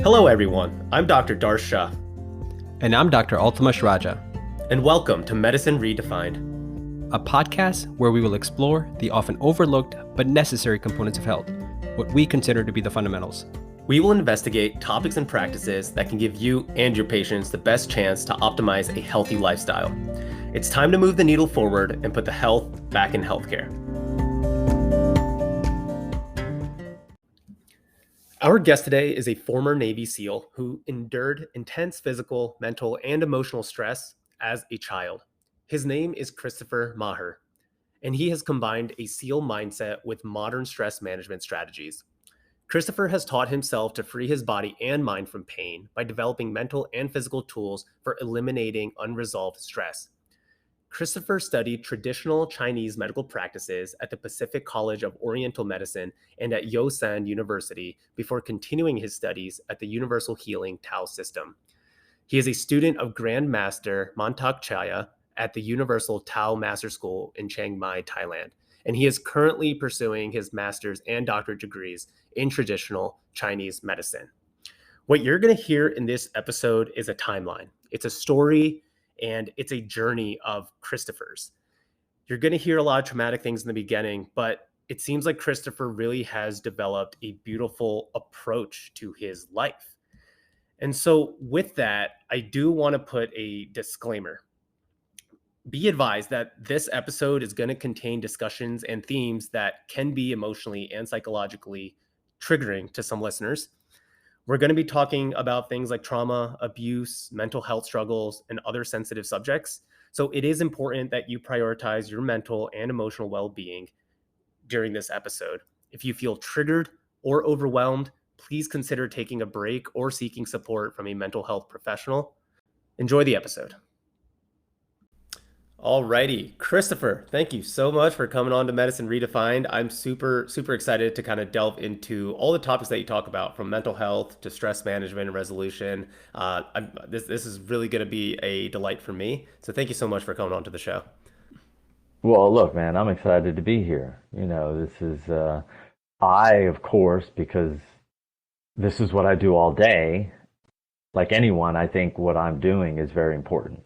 Hello everyone, I'm Dr. Darsh Shah. And I'm Dr. Altamash Raja. And welcome to Medicine Redefined, a podcast where we will explore the often overlooked but necessary components of health, what we consider to be the fundamentals. We will investigate topics and practices that can give you and your patients the best chance to optimize a healthy lifestyle. It's time to move the needle forward and put the health back in healthcare. Our guest today is a former Navy SEAL who endured intense physical, mental, and emotional stress as a child. His name is Christopher Maher, and he has combined a SEAL mindset with modern stress management strategies. Christopher has taught himself to free his body and mind from pain by developing mental and physical tools for eliminating unresolved stress. Christopher studied traditional Chinese medical practices at the Pacific College of Oriental Medicine and at Yosan University before continuing his studies at the Universal Healing Tao System. He is a student of Grand Master Mantak Chia at the Universal Tao Master School in Chiang Mai, Thailand, and he is currently pursuing his master's and doctorate degrees in traditional Chinese medicine. What you're going to hear in this episode is a timeline. It's a story and it's a journey of Christopher's. You're going to hear a lot of traumatic things in the beginning, but it seems like Christopher really has developed a beautiful approach to his life. And so with that, I do want to put a disclaimer. Be advised that this episode is going to contain discussions and themes that can be emotionally and psychologically triggering to some listeners. We're going to be talking about things like trauma, abuse, mental health struggles, and other sensitive subjects. So it is important that you prioritize your mental and emotional well-being during this episode. If you feel triggered or overwhelmed, please consider taking a break or seeking support from a mental health professional. Enjoy the episode. Alrighty, Christopher, thank you so much for coming on to Medicine Redefined. I'm super excited to kind of delve into all the topics that you talk about, from mental health to stress management and resolution. This is really going to be a delight for me. So thank you so much for coming on to the show. Well, look, man, I'm excited to be here. This is, of course, because this is what I do all day. Like anyone, I think what I'm doing is very important.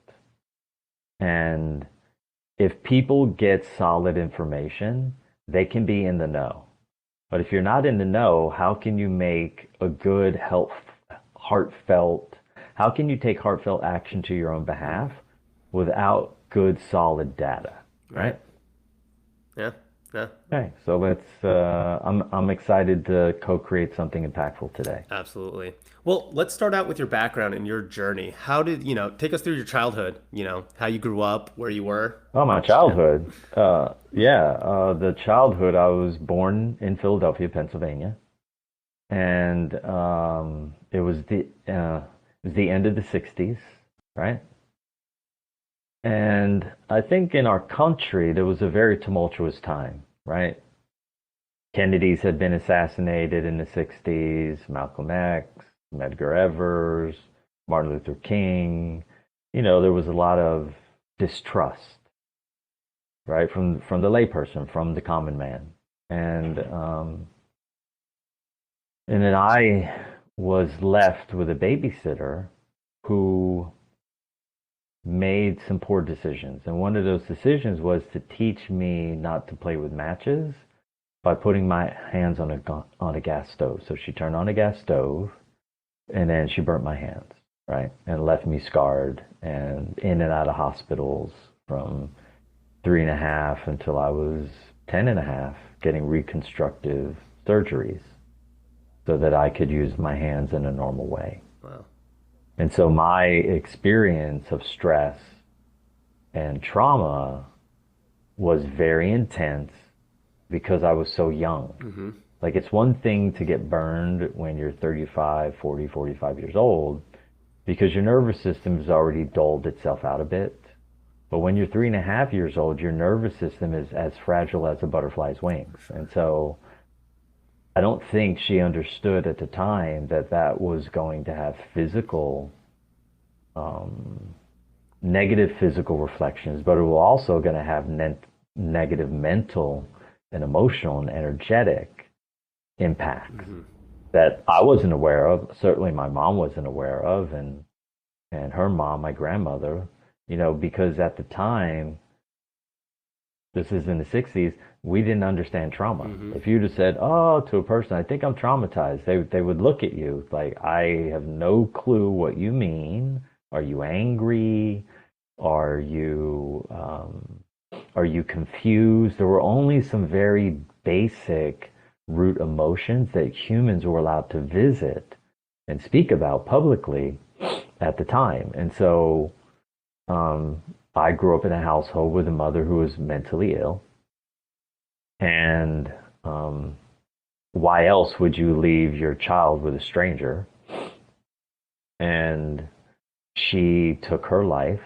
And if people get solid information, they can be in the know. But if you're not in the know, how can you make a good, how can you take heartfelt action to your own behalf without good, solid data, right? Yeah. Okay, so I'm excited to co-create something impactful today. Absolutely. Well, let's start out with your background and your journey. How did, take us through your childhood, how you grew up, where you were? Oh, my childhood. The childhood, I was born in Philadelphia, Pennsylvania. And it was the end of the 60s, right? And I think in our country, there was a very tumultuous time, right? Kennedys had been assassinated in the 60s, Malcolm X, Medgar Evers, Martin Luther King. There was a lot of distrust, right? From the layperson, from the common man. And then I was left with a babysitter who made some poor decisions. And one of those decisions was to teach me not to play with matches by putting my hands on a gas stove. So she turned on a gas stove and then she burnt my hands, right? And left me scarred and in and out of hospitals from 3.5 until I was 10.5, getting reconstructive surgeries so that I could use my hands in a normal way. Wow. And so my experience of stress and trauma was very intense because I was so young. Mm-hmm. Like, it's one thing to get burned when you're 35, 40, 45 years old because your nervous system has already dulled itself out a bit. But when you're 3.5 years old, your nervous system is as fragile as a butterfly's wings. And so I don't think she understood at the time that was going to have negative physical reflections, but it was also going to have negative mental and emotional and energetic impact. Mm-hmm. that I wasn't aware of. Certainly my mom wasn't aware of, and her mom, my grandmother, because at the time, this is in the 60s, we didn't understand trauma. Hmm. If you'd have said, "Oh," to a person, "I think I'm traumatized," they would look at you like, "I have no clue what you mean. Are you angry? Are you are you confused?" There were only some very basic root emotions that humans were allowed to visit and speak about publicly at the time. And so um, I grew up in a household with a mother who was mentally ill. And why else would you leave your child with a stranger? And she took her life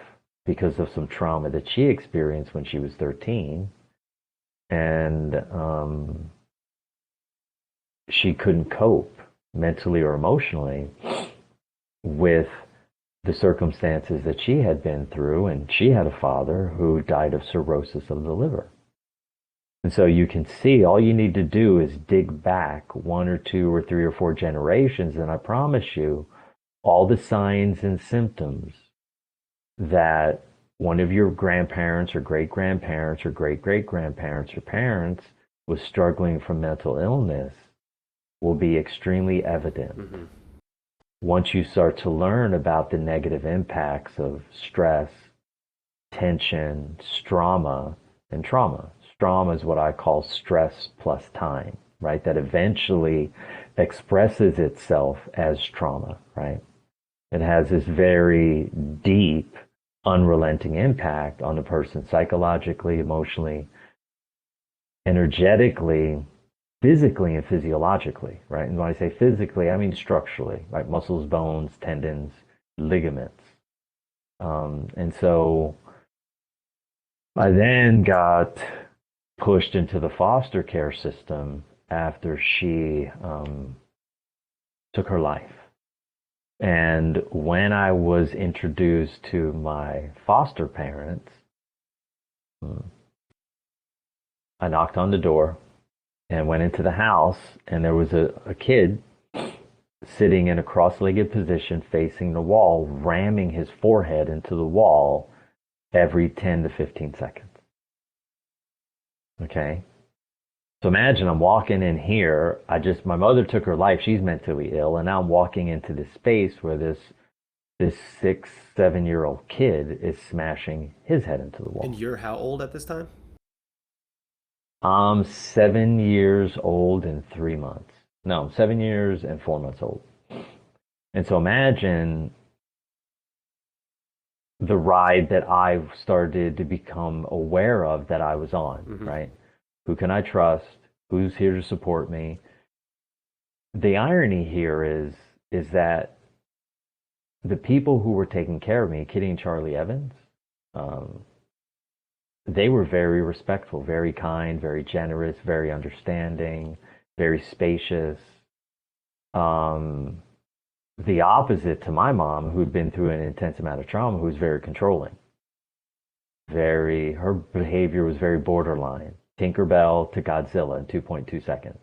because of some trauma that she experienced when she was 13. And she couldn't cope mentally or emotionally with the circumstances that she had been through. And she had a father who died of cirrhosis of the liver. And so you can see all you need to do is dig back one or two or three or four generations, and I promise you, all the signs and symptoms that one of your grandparents or great grandparents or great great grandparents or parents was struggling from mental illness will be extremely evident. Hmm. Once you start to learn about the negative impacts of stress, tension, strama, and trauma. Strama is what I call stress plus time, right? That eventually expresses itself as trauma, right? It has this very deep, unrelenting impact on the person psychologically, emotionally, energetically, physically, and physiologically, right? And when I say physically, I mean structurally, like muscles, bones, tendons, ligaments. And so I then got pushed into the foster care system after she took her life. And when I was introduced to my foster parents, I knocked on the door and went into the house, and there was a kid sitting in a cross-legged position facing the wall, ramming his forehead into the wall every 10 to 15 seconds. Okay? So imagine I'm walking in here. My mother took her life. She's mentally ill. And now I'm walking into this space where this 6, 7 year old kid is smashing his head into the And wall. you're how old at this time? I'm 7 years old and 3 months. No, I'm 7 years and 4 months old. And so imagine the ride that I've started to become aware of that I was on, Hmm. right? Who can I trust? Who's here to support me? The irony here is that the people who were taking care of me, Kitty and Charlie Evans, um, they were very respectful, very kind, very generous, very understanding, very spacious. Um, the opposite to my mom, who'd been through an intense amount of trauma, who was very controlling. Her behavior was very borderline. Tinkerbell to Godzilla in 2.2 seconds.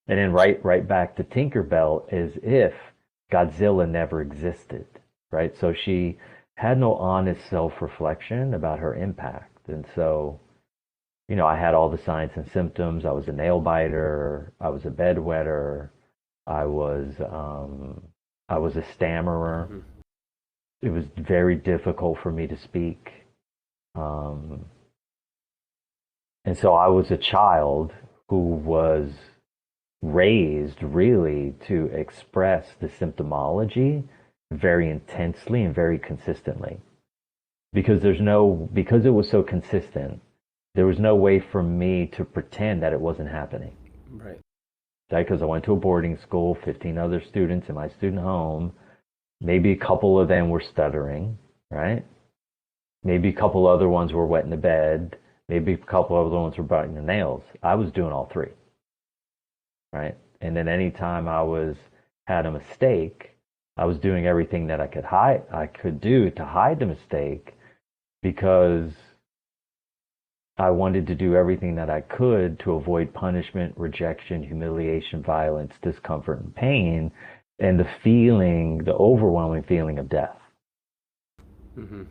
And then right back to Tinkerbell as if Godzilla never existed, right? So she had no honest self-reflection about her impact. And so, I had all the signs and symptoms. I was a nail biter. I was a bedwetter. I was I was a stammerer. Hmm. It was very difficult for me to speak. Um, and so I was a child who was raised really to express the symptomology very intensely and very consistently. Because it was so consistent, there was no way for me to pretend that it wasn't happening. Right. Right? Because I went to a boarding school, 15 other students in my student home. Maybe a couple of them were stuttering, right? Maybe a couple other ones were wet in the bed. Maybe a couple other ones were biting their nails. I was doing all three, right? And then anytime had a mistake, I was doing everything that I could do to hide the mistake because I wanted to do everything that I could to avoid punishment, rejection, humiliation, violence, discomfort, and pain, and the feeling, the overwhelming feeling of death. Hmm.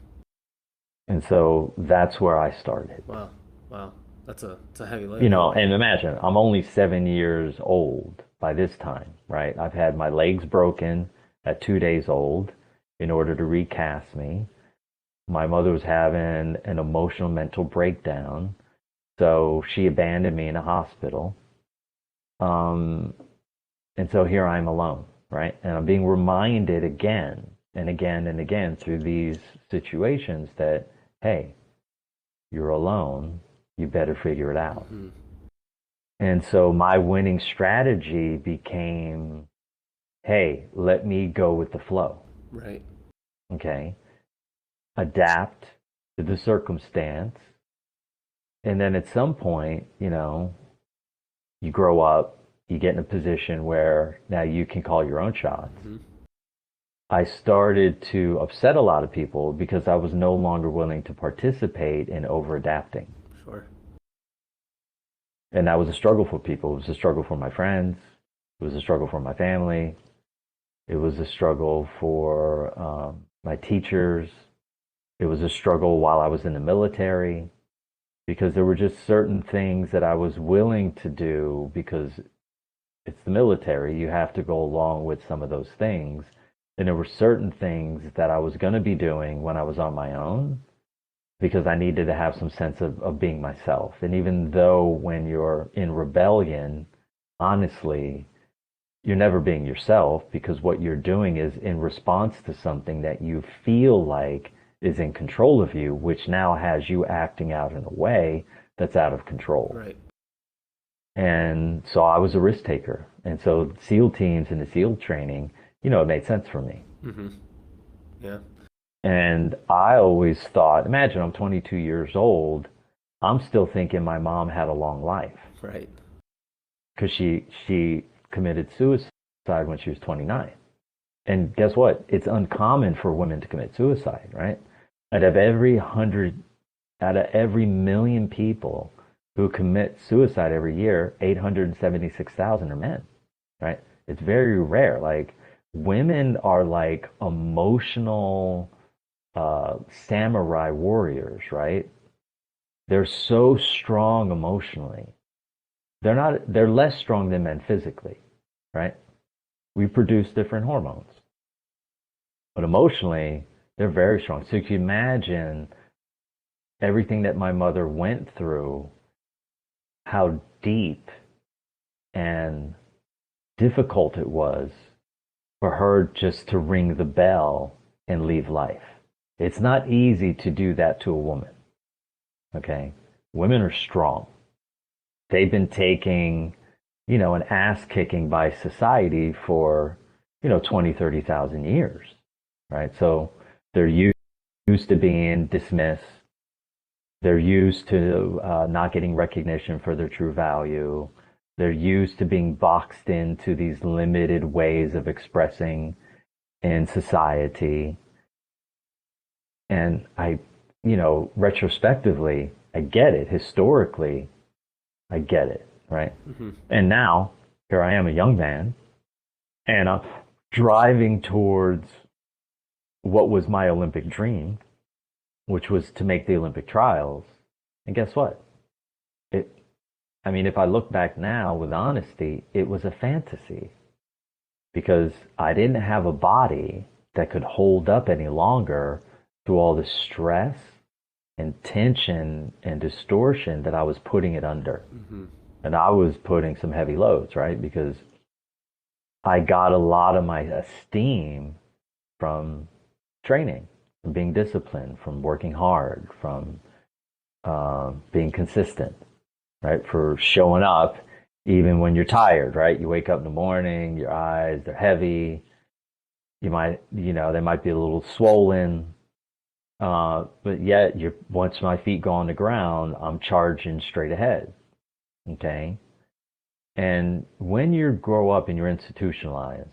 And so that's where I started. Wow. Wow. It's a heavy You lift. know, and imagine, I'm only 7 years old by this time, right? I've had my legs broken at 2 days old in order to recast me. My mother was having an emotional mental breakdown, so she abandoned me in a hospital. Um, and so here I'm alone, right? And I'm being reminded again and again and again through these situations that, hey, you're alone. You better figure it out. Hmm. And so my winning strategy became, hey, let me go with the flow. Right. Okay. Adapt to the circumstance. And then at some point, you grow up, you get in a position where now you can call your own shots. Hmm. I started to upset a lot of people because I was no longer willing to participate in over adapting. Sure. And that was a struggle for people. It was a struggle for my friends. It was a struggle for my family. It was a struggle for my teachers. It was a struggle while I was in the military because there were just certain things that I was willing to do because it's the military. You have to go along with some of those things. And there were certain things that I was going to be doing when I was on my own because I needed to have some sense of being myself. And even though when you're in rebellion, honestly, you're never being yourself because what you're doing is in response to something that you feel like is in control of you, which now has you acting out in a way that's out of control. Right. And so I was a risk taker. And so SEAL teams and the SEAL training, it made sense for me. Hmm. Yeah. And I always thought, imagine I'm 22 years old, I'm still thinking my mom had a long life Right. because she committed suicide when she was 29. And guess what? It's uncommon for women to commit suicide, right? Out of every 100, out of every million people who commit suicide every year, 876,000 are men, right? It's very rare. Like women are like emotional samurai warriors, right? They're so strong emotionally. They're less strong than men physically, right? We produce different hormones. But emotionally, they're very strong. So you can imagine everything that my mother went through, how deep and difficult it was for her just to ring the bell and leave life. It's not easy to do that to a woman. Okay? Women are strong. They've been taking, an ass kicking by society for, 20, 30,000 years, right? So they're used to being dismissed. They're used to not getting recognition for their true value. They're used to being boxed into these limited ways of expressing in society. And retrospectively, I get it. Historically, I get it, right? Hmm. And now, here I am, a young man, and I'm driving towards what was my Olympic dream, which was to make the Olympic trials. And guess what? It, I mean, if I look back now with honesty, it was a fantasy because I didn't have a body that could hold up any longer through all the stress and tension and distortion that I was putting it under. Hmm. And I was putting some heavy loads, right? Because I got a lot of my esteem from training, from being disciplined, from working hard, from being consistent, right? For showing up even when you're tired, right? You wake up in the morning, your eyes, they're heavy. They might be a little swollen. But yet, once my feet go on the ground, I'm charging straight ahead. Okay. And when you grow up and you're institutionalized,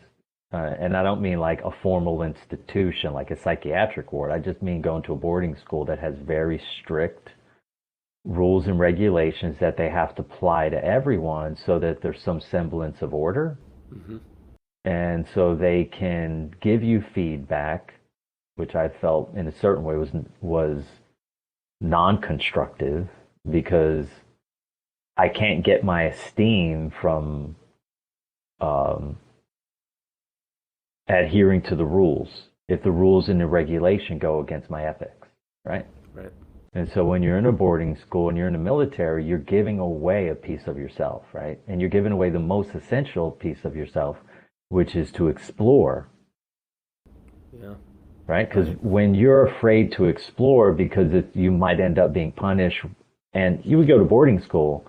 and I don't mean like a formal institution, like a psychiatric ward. I just mean going to a boarding school that has very strict rules and regulations that they have to apply to everyone so that there's some semblance of order. Mm-hmm. And so they can give you feedback, which I felt in a certain way was non-constructive, because I can't get my esteem from um, adhering to the rules if the rules and the regulation go against my ethics, right? Right. And so when you're in a boarding school and you're in the military, you're giving away a piece of yourself, right? And you're giving away the most essential piece of yourself, which is to explore. Yeah. Right? Because when you're afraid to explore because you might end up being punished, and you would go to boarding school,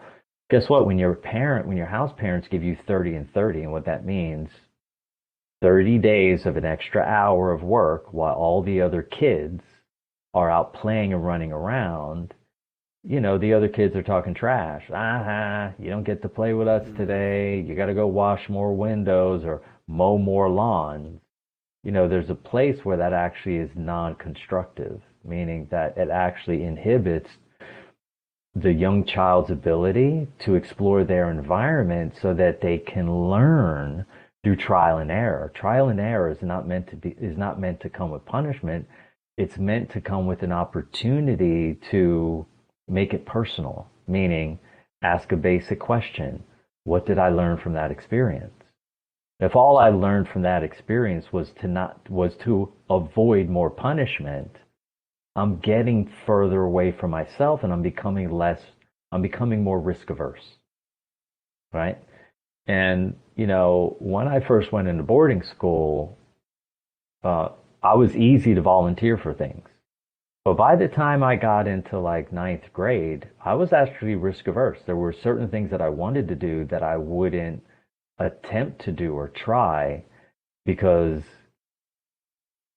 guess what? When your house parents give you 30 and 30, and what that means, 30 days of an extra hour of work while all the other kids are out playing and running around, the other kids are talking trash. You don't get to play with us today. You got to go wash more windows or mow more lawns. There's a place where that actually is non-constructive, meaning that it actually inhibits the young child's ability to explore their environment so that they can learn through trial and error. Trial and error is not meant to come with punishment. It's meant to come with an opportunity to make it personal, meaning ask a basic question. What did I learn from that experience? If all I learned from that experience was to avoid more punishment, I'm getting further away from myself and I'm becoming more risk averse. Right? And, when I first went into boarding school, I was easy to volunteer for things. But by the time I got into like ninth grade, I was actually risk averse. There were certain things that I wanted to do that I wouldn't attempt to do or try because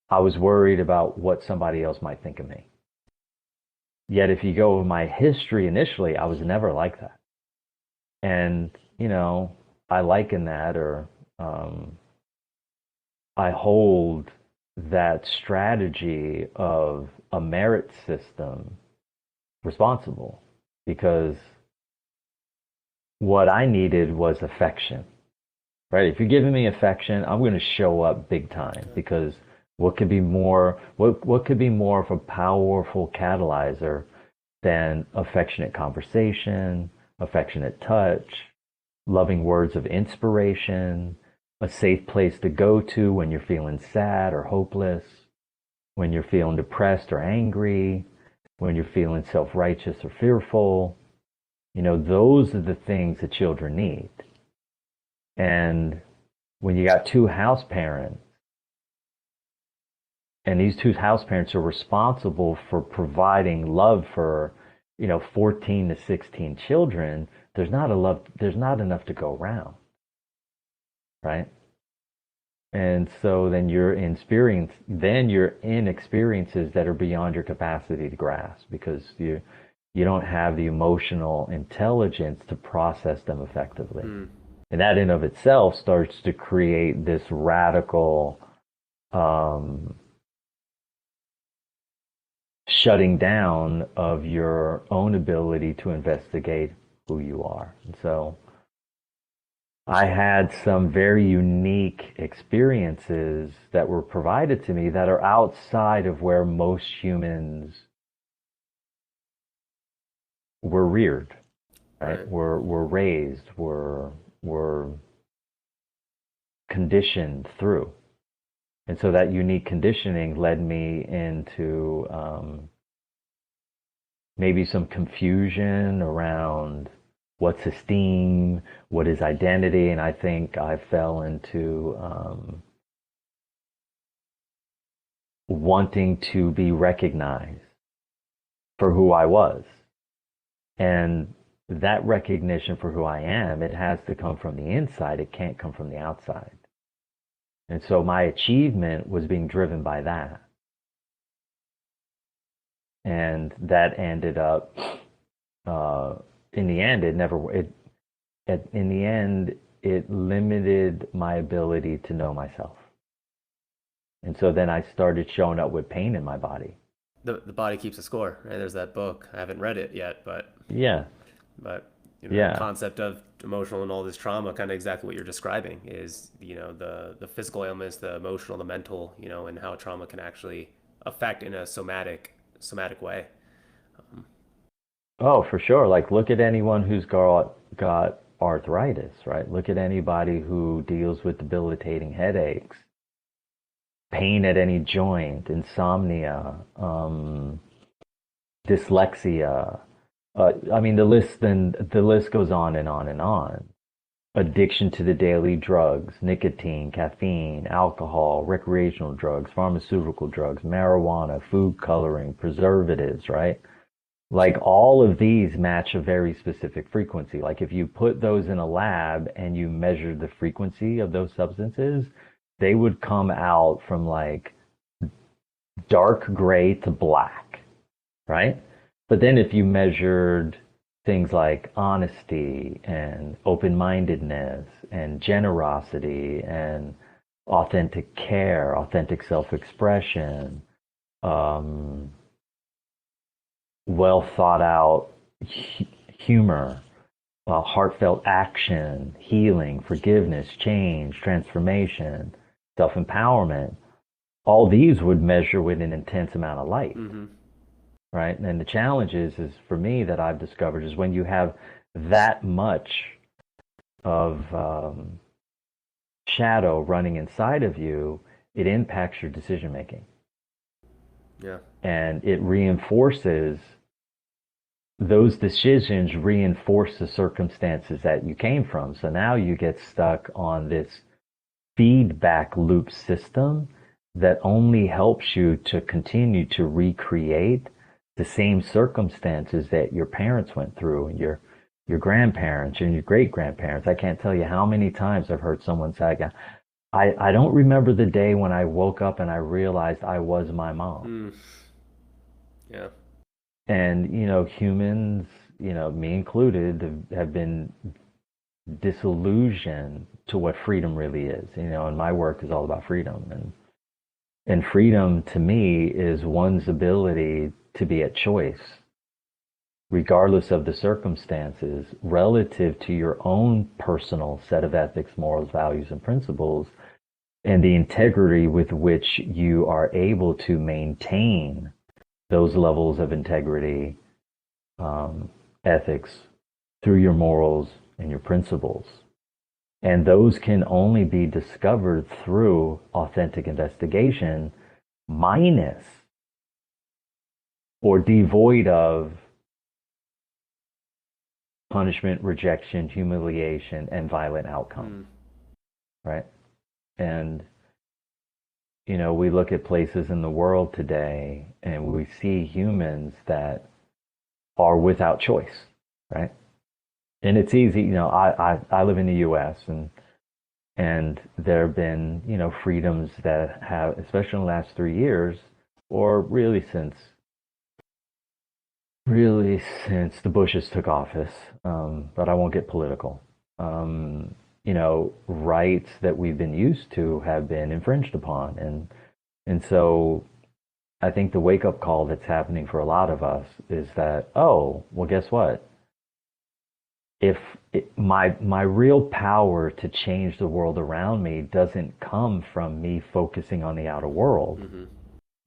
I was worried about what somebody else might think of me. Yet if you go with my history initially, I was never like that. And, I liken that or I hold that strategy of a merit system responsible because what I needed was affection. Right? If you're giving me affection, I'm going to show up big time because what could be more of a powerful catalyzer than affectionate conversation, affectionate touch, loving words of inspiration, a safe place to go to when you're feeling sad or hopeless, when you're feeling depressed or angry, when you're feeling self-righteous or fearful. Those are the things that children need. And when you got two house parents, and these two house parents are responsible for providing love for, 14 to 16 children, there's not enough to go around. Right? And so then you're in experiences that are beyond your capacity to grasp because you don't have the emotional intelligence to process them effectively. And that in of itself starts to create this radical shutting down of your own ability to investigate who you are. And so I had some very unique experiences that were provided to me that are outside of where most humans were reared, right? Were raised, were conditioned through. And so that unique conditioning led me into maybe some confusion around what's esteem, what is identity, and I think I fell into wanting to be recognized for who I was. And that recognition for who I am, it has to come from the inside. It can't come from the outside. And so my achievement was being driven by that. And that ended up, in the end, it limited my ability to know myself. And so then I started showing up with pain in my body. the body keeps a score, right? There's that book. I haven't read it yet, Yeah, but the yeah. concept of emotional and all this trauma, kind of exactly what you're describing, is the physical ailments, the emotional, the mental, and how trauma can actually affect in a somatic way. Oh, for sure. Like, look at anyone who's got arthritis, right? Look at anybody who deals with debilitating headaches, pain at any joint, insomnia, dyslexia. I mean, the list goes on and on and on. Addiction to the daily drugs, nicotine, caffeine, alcohol, recreational drugs, pharmaceutical drugs, marijuana, food coloring, preservatives, right? Like all of these match a very specific frequency. Like if you put those in a lab and you measure the frequency of those substances, they would come out from like dark gray to black, right? But then if you measured things like honesty and open-mindedness and generosity and authentic care, authentic self-expression, um, well thought out humor, heartfelt action, healing, forgiveness, change, transformation, self empowerment, all these would measure with an intense amount of light, Mm-hmm. right? And the challenge is for me that I've discovered is when you have that much of shadow running inside of you, it impacts your decision making Yeah. and it reinforces those decisions reinforce the circumstances that you came from. So now you get stuck on this feedback loop system that only helps you to continue to recreate the same circumstances that your parents went through and your grandparents and your great grandparents. I can't tell you how many times I've heard someone say, I don't remember the day when I woke up and I realized I was my mom. Mm. Yeah. And, humans, me included, have been disillusioned to what freedom really is. And my work is all about freedom. And freedom to me is one's ability to be at choice, regardless of the circumstances, relative to your own personal set of ethics, morals, values, and principles, and the integrity with which you are able to maintain those levels of integrity, ethics, through your morals and your principles. And those can only be discovered through authentic investigation, minus or devoid of punishment, rejection, humiliation, and violent outcome, Mm. right? And, we look at places in the world today and we see humans that are without choice, right? And it's easy, I live in the US and there have been, freedoms that have, especially in the last 3 years, or really since the Bushes took office, but I won't get political. Rights that we've been used to have been infringed upon, and so I think the wake up call that's happening for a lot of us is that, oh, well, guess what? If my real power to change the world around me doesn't come from me focusing on the outer world, Mm-hmm.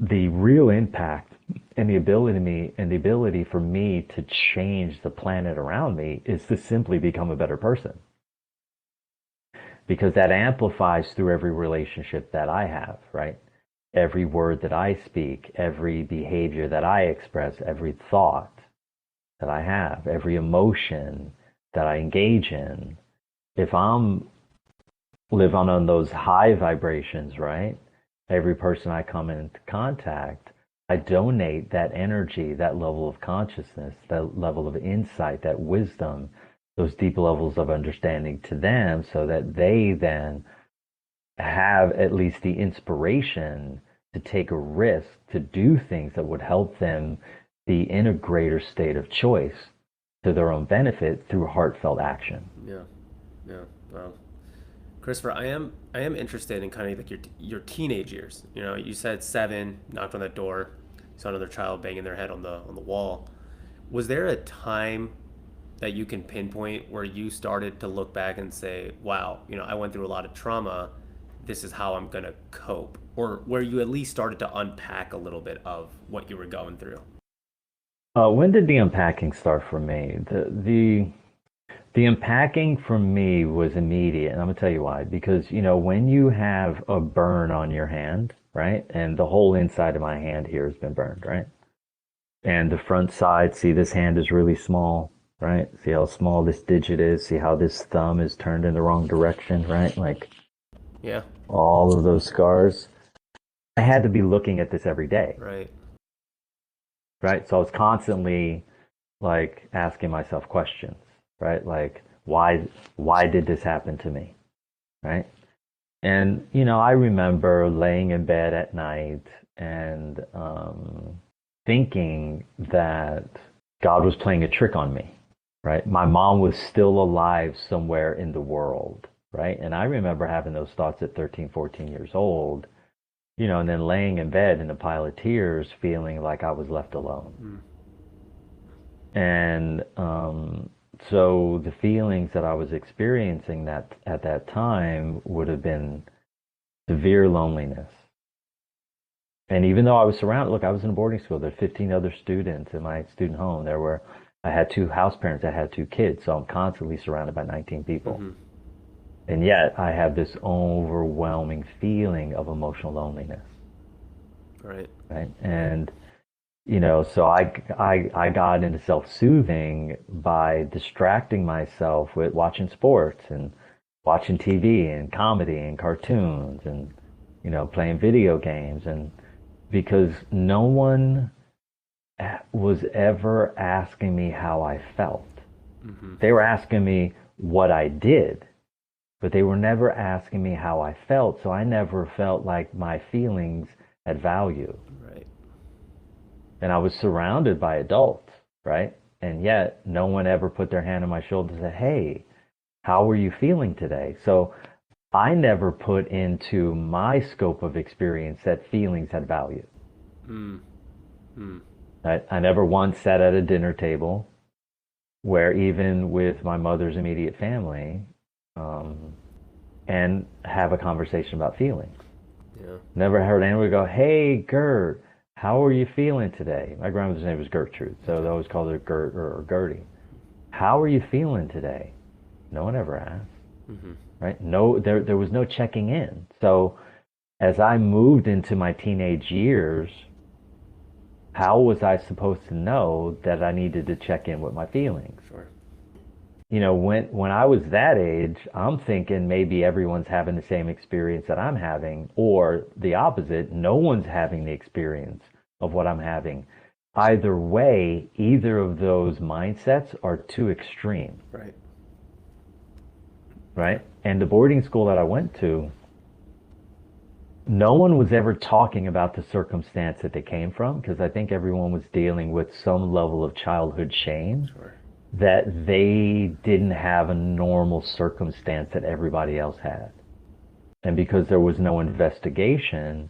the real impact and the ability for me to change the planet around me is to simply become a better person, because that amplifies through every relationship that I have, right? Every word that I speak, every behavior that I express, every thought that I have, every emotion that I engage in. If I'm live on those high vibrations, right? Every person I come into contact, I donate that energy, that level of consciousness, that level of insight, that wisdom, those deep levels of understanding to them so that they then have at least the inspiration to take a risk to do things that would help them be in a greater state of choice to their own benefit through heartfelt action. Yeah. Yeah. Well, Christopher, I am interested in kind of like your teenage years. You said 7, knocked on that door, saw another child banging their head on the wall. Was there a time that you can pinpoint where you started to look back and say, wow, I went through a lot of trauma. This is how I'm going to cope? Or where you at least started to unpack a little bit of what you were going through? When did the unpacking start for me? The unpacking for me was immediate, and I'm gonna tell you why. Because when you have a burn on your hand, right, and the whole inside of my hand here has been burned, right, and the front side, see this hand is really small, right? See how small this digit is. See how this thumb is turned in the wrong direction, right? Like Yeah, all of those scars. I had to be looking at this every day, right. right? So I was constantly like asking myself questions, right? Like why did this happen to me, right? And I remember laying in bed at night and thinking that God was playing a trick on me, right? My mom was still alive somewhere in the world, right? And I remember having those thoughts at 13, 14 years old, and then laying in bed in a pile of tears, feeling like I was left alone. And so the feelings that I was experiencing that at that time would have been severe loneliness. And even though I was surrounded, look, I was in a boarding school. There were 15 other students in my student home. I had two house parents. I had two kids. So I'm constantly surrounded by 19 people. Mm-hmm. And yet I have this overwhelming feeling of emotional loneliness. Right. Right. And, so I got into self-soothing by distracting myself with watching sports and watching TV and comedy and cartoons and, playing video games. And because no one was ever asking me how I felt. Mm-hmm. They were asking me what I did, but they were never asking me how I felt. So I never felt like my feelings had value. Right. And I was surrounded by adults, right? And yet no one ever put their hand on my shoulder and said, hey, how are you feeling today? So I never put into my scope of experience that feelings had value. Mm. Mm. I never once sat at a dinner table where even with my mother's immediate family and have a conversation about feelings. Yeah. Never heard anyone go, hey, Gert, how are you feeling today? My grandmother's name was Gertrude, so they always called her Gert or Gertie. How are you feeling today? No one ever asked. Mm-hmm. Right? No, there was no checking in. So as I moved into my teenage years, how was I supposed to know that I needed to check in with my feelings? Sure. When I was that age, I'm thinking maybe everyone's having the same experience that I'm having, or the opposite, no one's having the experience of what I'm having. Either way, either of those mindsets are too extreme. Right. Right? And the boarding school that I went to, no one was ever talking about the circumstance that they came from, because I think everyone was dealing with some level of childhood shame. Sure. That they didn't have a normal circumstance that everybody else had. And because there was no investigation,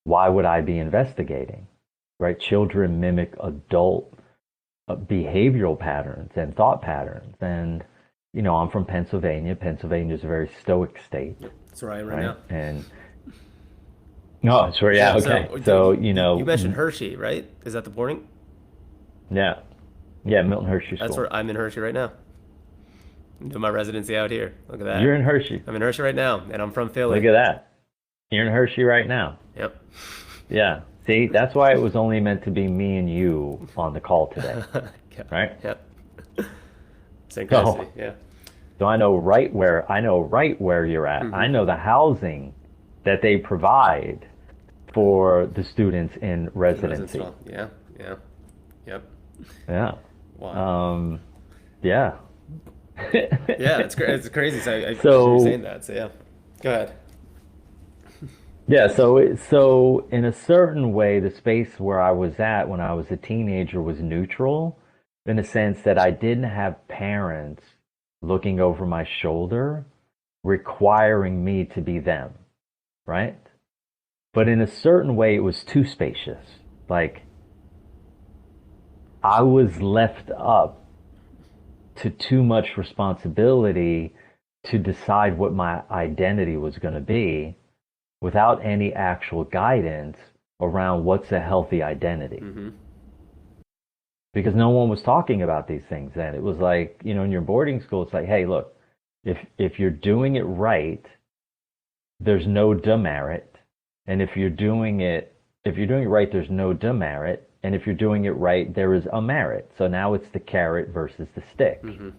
why would I be investigating? Right? Children mimic adult behavioral patterns and thought patterns. And, I'm from Pennsylvania. Pennsylvania is a very stoic state. That's where I am right now. And no, it's where, yeah, okay. So, you mentioned Hershey, right? Is that the boarding? Yeah. Yeah, Milton Hershey School. That's where I'm in Hershey right now. I'm doing my residency out here. Look at that. You're in Hershey. I'm in Hershey right now, and I'm from Philly. Look at that. You're in Hershey right now. Yep. Yeah. See, that's why it was only meant to be me and you on the call today. Yeah. Right? Yep. Synchronicity. Yeah. So I know right where you're at. Mm-hmm. I know the housing that they provide for the students in residency. Yeah. Yeah. Yep. Yeah. Wow. Yeah. Yeah, it's crazy. So So you're saying that. So yeah, go ahead. Yeah. So in a certain way, the space where I was at when I was a teenager was neutral, in the sense that I didn't have parents looking over my shoulder, requiring me to be them, right? But in a certain way, it was too spacious. Like I was left up to too much responsibility to decide what my identity was going to be without any actual guidance around what's a healthy identity. Mm-hmm. Because no one was talking about these things then. It was like, you know, in your boarding school, it's like, hey, look, if you're doing it right, there's no demerit. And if you're doing it right, there's no demerit. And if you're doing it right, there is a merit. So now it's the carrot versus the stick. Mm-hmm.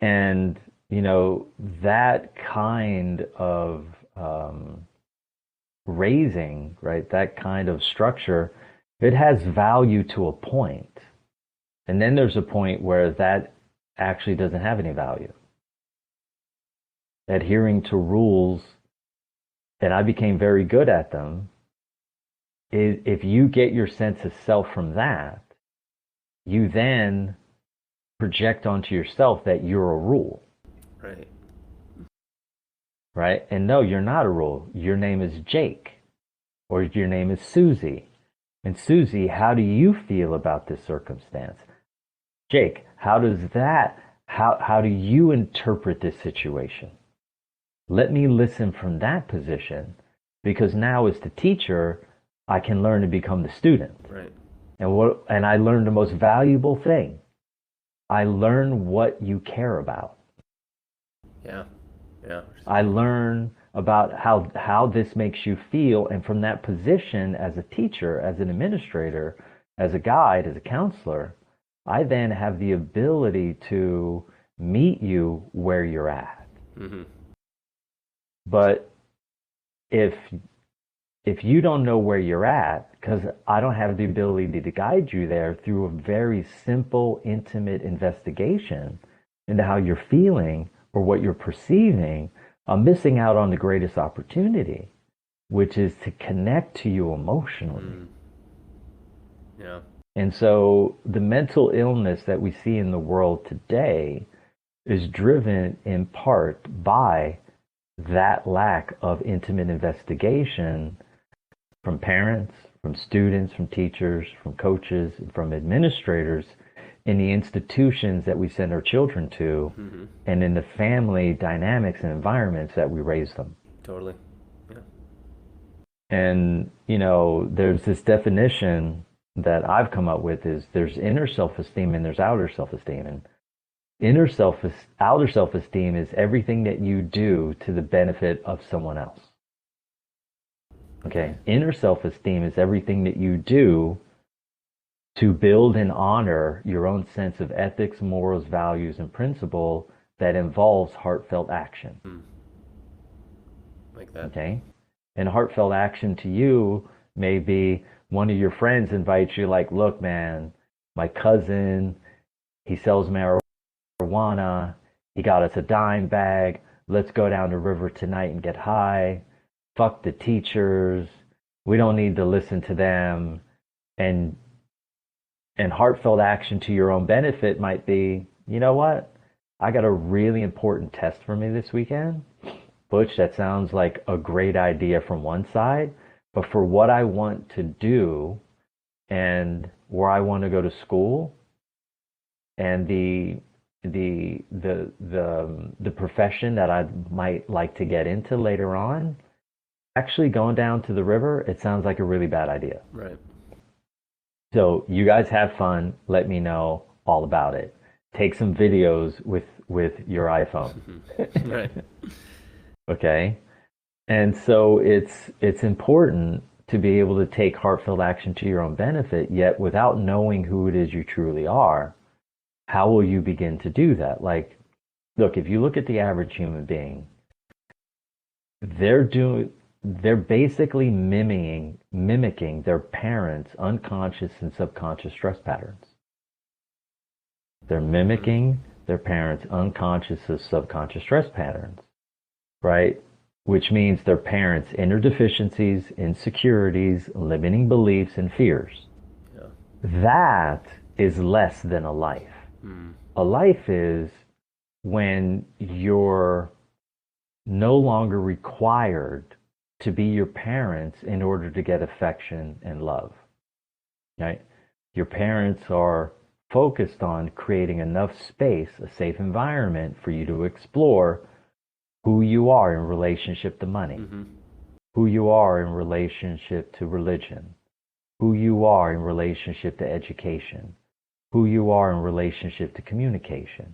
And, you know, that kind of raising, right, that kind of structure, it has value to a point. And then there's a point where that actually doesn't have any value. Adhering to rules, and I became very good at them, is if you get your sense of self from that, you then project onto yourself that you're a rule. Right. Right? And no, you're not a rule. Your name is Jake, or your name is Susie. And Susie, how do you feel about this circumstance? Jake, how do you interpret this situation? Let me listen from that position, because now as the teacher, I can learn to become the student. Right. And I learn the most valuable thing. I learn what you care about. Yeah. Yeah. I learn about how this makes you feel. And from that position as a teacher, as an administrator, as a guide, as a counselor, I then have the ability to meet you where you're at. Mm-hmm. But if you don't know where you're at, because I don't have the ability to guide you there through a very simple, intimate investigation into how you're feeling or what you're perceiving, I'm missing out on the greatest opportunity, which is to connect to you emotionally. Mm. Yeah. And so the mental illness that we see in the world today is driven in part by that lack of intimate investigation from parents, from students, from teachers, from coaches, from administrators in the institutions that we send our children to, Mm-hmm. and in the family dynamics and environments that we raise them. Totally. Yeah. And, you know, there's this definition that I've come up with is there's inner self-esteem and there's outer self-esteem. And outer self-esteem is everything that you do to the benefit of someone else. Okay. Inner self-esteem is everything that you do to build and honor your own sense of ethics, morals, values, and principle that involves heartfelt action. Mm. Like that. Okay. And heartfelt action to you may be one of your friends invites you, like, look, man, my cousin, he sells marijuana. He got us a dime bag. Let's go down the river tonight and get high. Fuck the teachers. We don't need to listen to them. And heartfelt action to your own benefit might be, you know what? I got a really important test for me this weekend. Butch, that sounds like a great idea from one side, but for what I want to do and where I want to go to school and the profession that I might like to get into later on, actually going down to the river, it sounds like a really bad idea. Right. So you guys have fun. Let me know all about it. Take some videos with your iPhone. Right. Okay. And so it's important to be able to take heartfelt action to your own benefit, yet without knowing who it is you truly are, how will you begin to do that? Like, look, if you look at the average human being, they're basically mimicking their parents' unconscious and subconscious stress patterns. They're mimicking their parents' unconscious and subconscious stress patterns, right? Which means their parents' inner deficiencies, insecurities, limiting beliefs, and fears. Yeah. That is less than a life. Mm. A life is when you're no longer required to be your parents in order to get affection and love, right? Your parents are focused on creating enough space, a safe environment for you to explore who you are in relationship to money, Mm-hmm. who you are in relationship to religion, who you are in relationship to education, who you are in relationship to communication,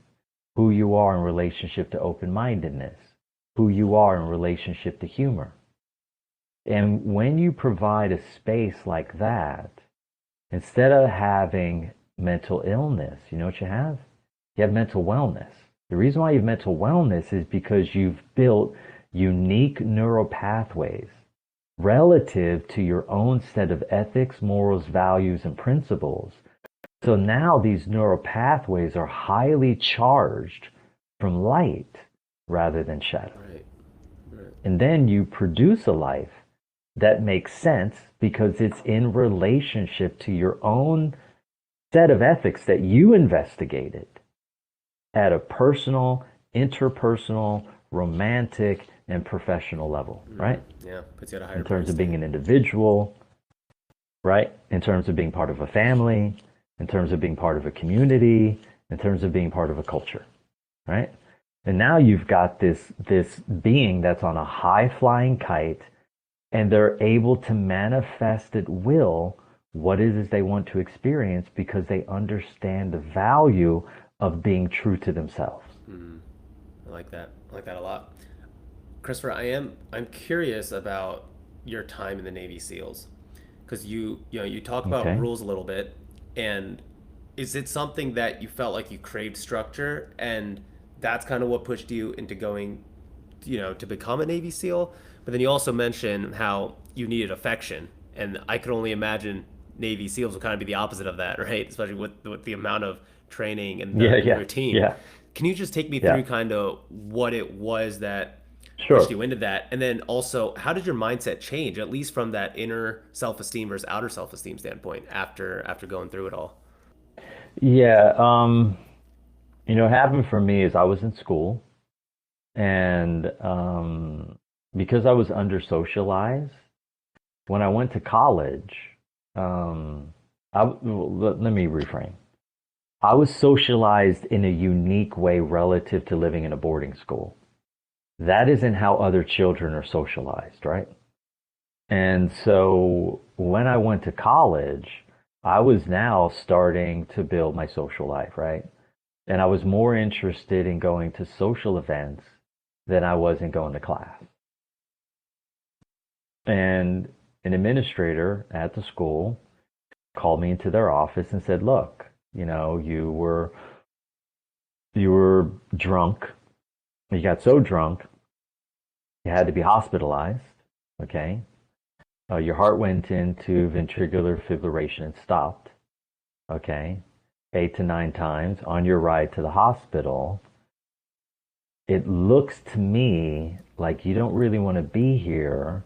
who you are in relationship to open-mindedness, who you are in relationship to humor. And when you provide a space like that, instead of having mental illness, you know what you have? You have mental wellness. The reason why you have mental wellness is because you've built unique neural pathways relative to your own set of ethics, morals, values, and principles. So now these neural pathways are highly charged from light rather than shadow. Right. Right. And then you produce a life that makes sense because it's in relationship to your own set of ethics that you investigated at a personal, interpersonal, romantic, and professional level, right? Yeah, puts you at a higher In terms price of being tag. an individual, right? In terms of being part of a family, in terms of being part of a community, in terms of being part of a culture, right? And now you've got this being that's on a high flying kite, and they're able to manifest at will what it is they want to experience because they understand the value of being true to themselves. I like that. I like that a lot. Christopher, I'm curious about your time in the Navy SEALs because you talk about Okay. rules a little bit, and is it something that you felt like you craved structure, and that's kind of what pushed you into going, to become a Navy SEAL? But then you also mentioned how you needed affection, and I could only imagine Navy SEALs would kind of be the opposite of that, right? Especially with the amount of training and Yeah, the yeah, routine. yeah, Can you just take me yeah. through kind of what it was that pushed Sure. you into that? And then also, how did your mindset change, at least from that inner self-esteem versus outer self-esteem standpoint after going through it all? Yeah. What happened for me is I was in school, and because I was under socialized, when I went to college, let me reframe. I was socialized in a unique way relative to living in a boarding school. That isn't how other children are socialized, right? And so when I went to college, I was now starting to build my social life, right? And I was more interested in going to social events than I was in going to class. And an administrator at the school called me into their office and said, "Look, you were drunk. You got so drunk, you had to be hospitalized. Okay, your heart went into ventricular fibrillation and stopped. Okay, 8 to 9 times on your ride to the hospital. It looks to me like you don't really want to be here.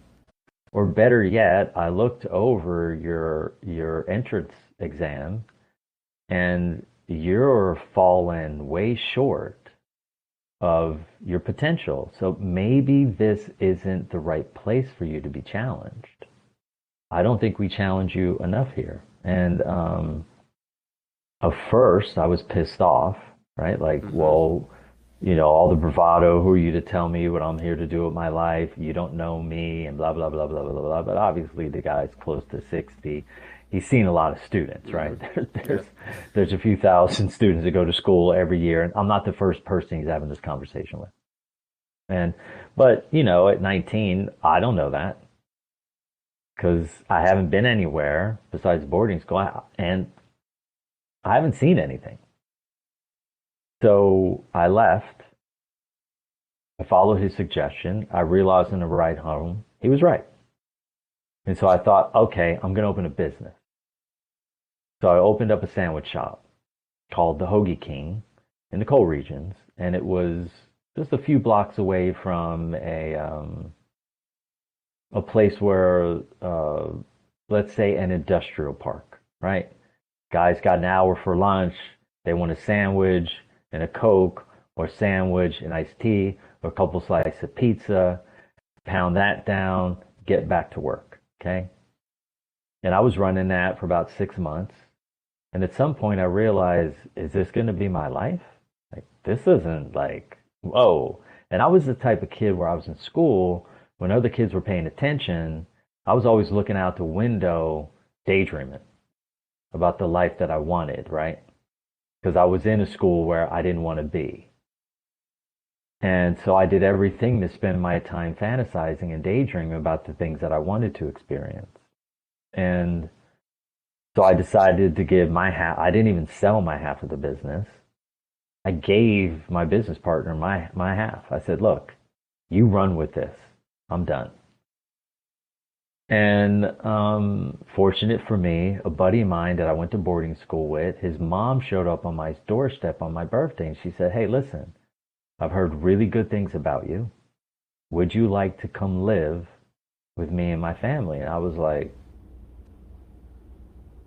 Or better yet, I looked over your entrance exam, and you're falling way short of your potential. So maybe this isn't the right place for you to be challenged. I don't think we challenge you enough here." And at first, I was pissed off, right? Like, Mm-hmm. well, all the bravado, who are you to tell me what I'm here to do with my life? You don't know me, and blah, blah, blah, blah, blah, blah. But obviously, the guy's close to 60. He's seen a lot of students, Mm-hmm. right? Yeah. There's a few thousand students that go to school every year, and I'm not the first person he's having this conversation with. And, but, at 19, I don't know that because I haven't been anywhere besides boarding school, and I haven't seen anything. So I left. I followed his suggestion. I realized on the ride home, he was right. And so I thought, okay, I'm going to open a business. So I opened up a sandwich shop called the Hoagie King in the coal regions. And it was just a few blocks away from a place where, let's say, an industrial park, right? Guys got an hour for lunch. They want a sandwich and a Coke, or a sandwich and iced tea, or a couple slices of pizza. Pound that down, get back to work. Okay. And I was running that for about 6 months. And at some point I realized, is this going to be my life? Like, this isn't like, whoa. And I was the type of kid where I was in school, when other kids were paying attention, I was always looking out the window, daydreaming about the life that I wanted, right? Because I was in a school where I didn't want to be. And so I did everything to spend my time fantasizing and daydreaming about the things that I wanted to experience. And so I decided to give my half. I didn't even sell my half of the business. I gave my business partner my half. I said, look, you run with this. I'm done. And fortunate for me, a buddy of mine that I went to boarding school with, his mom showed up on my doorstep on my birthday, and she said, hey, listen, I've heard really good things about you. Would you like to come live with me and my family? And I was like,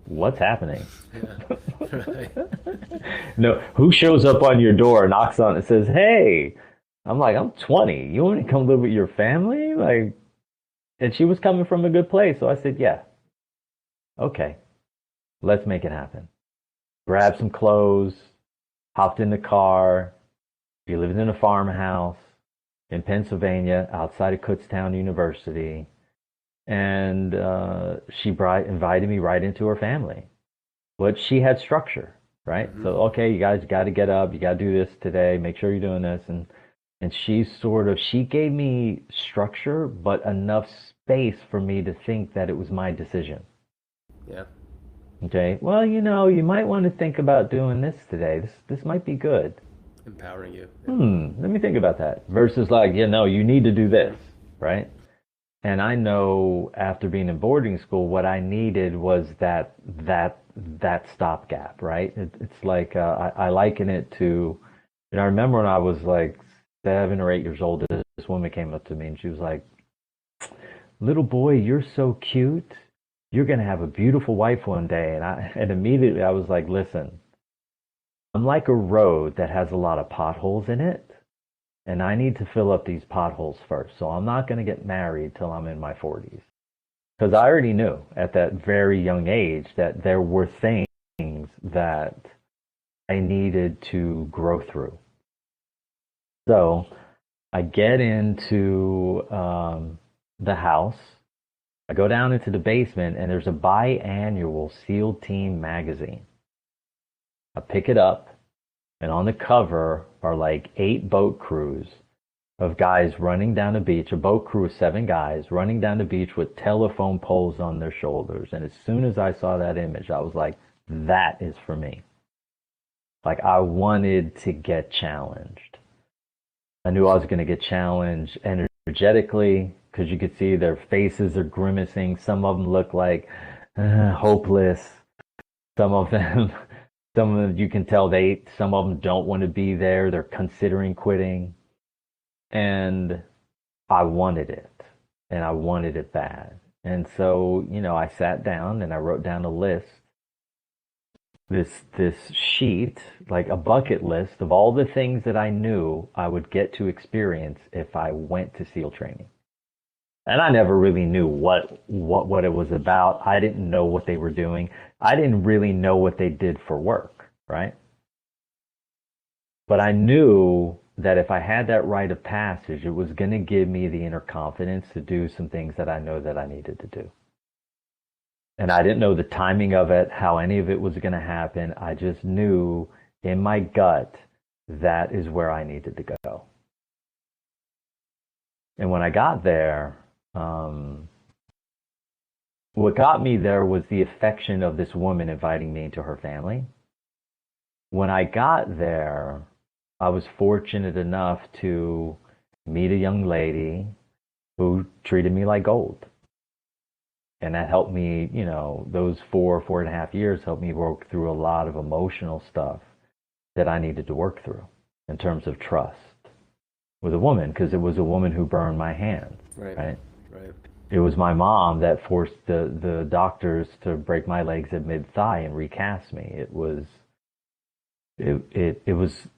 what's happening? Yeah. Right. No, who shows up on your door, knocks on it, says, hey, I'm like, I'm 20. You want to come live with your family? Like, and she was coming from a good place. So I said, yeah, okay, let's make it happen. Grabbed some clothes, hopped in the car. She lived in a farmhouse in Pennsylvania outside of Kutztown University. And she invited me right into her family. But she had structure, right? Mm-hmm. So, okay, you guys got to get up. You got to do this today. Make sure you're doing this. And she gave me structure, but enough space for me to think that it was my decision. Yeah. Okay, well, you might want to think about doing this today. This might be good. Empowering you. Yeah. Let me think about that. Versus like, you need to do this, right? And I know after being in boarding school, what I needed was that stopgap, right? It's like I liken it to, I remember when I was like 7 or 8 years old, this woman came up to me and she was like, "Little boy, you're so cute. You're gonna have a beautiful wife one day." And immediately I was like, "Listen, I'm like a road that has a lot of potholes in it. And I need to fill up these potholes first. So I'm not going to get married till I'm in my 40s." Because I already knew at that very young age that there were things that I needed to grow through. So I get into the house. I go down into the basement, and there's a biannual SEAL Team magazine. I pick it up, and on the cover are like 8 boat crews of guys running down the beach, a boat crew of 7 guys running down the beach with telephone poles on their shoulders. And as soon as I saw that image, I was like, that is for me. Like, I wanted to get challenged. I knew I was going to get challenged energetically because you could see their faces are grimacing. Some of them look like hopeless. Some of them, you can tell some of them don't want to be there. They're considering quitting. And I wanted it, and I wanted it bad. And so, I sat down and I wrote down a list, this sheet, like a bucket list of all the things that I knew I would get to experience if I went to SEAL training. And I never really knew what it was about. I didn't know what they were doing. I didn't really know what they did for work, right? But I knew that if I had that rite of passage, it was going to give me the inner confidence to do some things that I know that I needed to do. And I didn't know the timing of it, how any of it was going to happen. I just knew in my gut that is where I needed to go. And when I got there, what got me there was the affection of this woman inviting me into her family. When I got there, I was fortunate enough to meet a young lady who treated me like gold. And that helped me, those 4.5 years helped me work through a lot of emotional stuff that I needed to work through in terms of trust with a woman, because it was a woman who burned my hands, right? It was my mom that forced the doctors to break my legs at mid-thigh and recast me. It was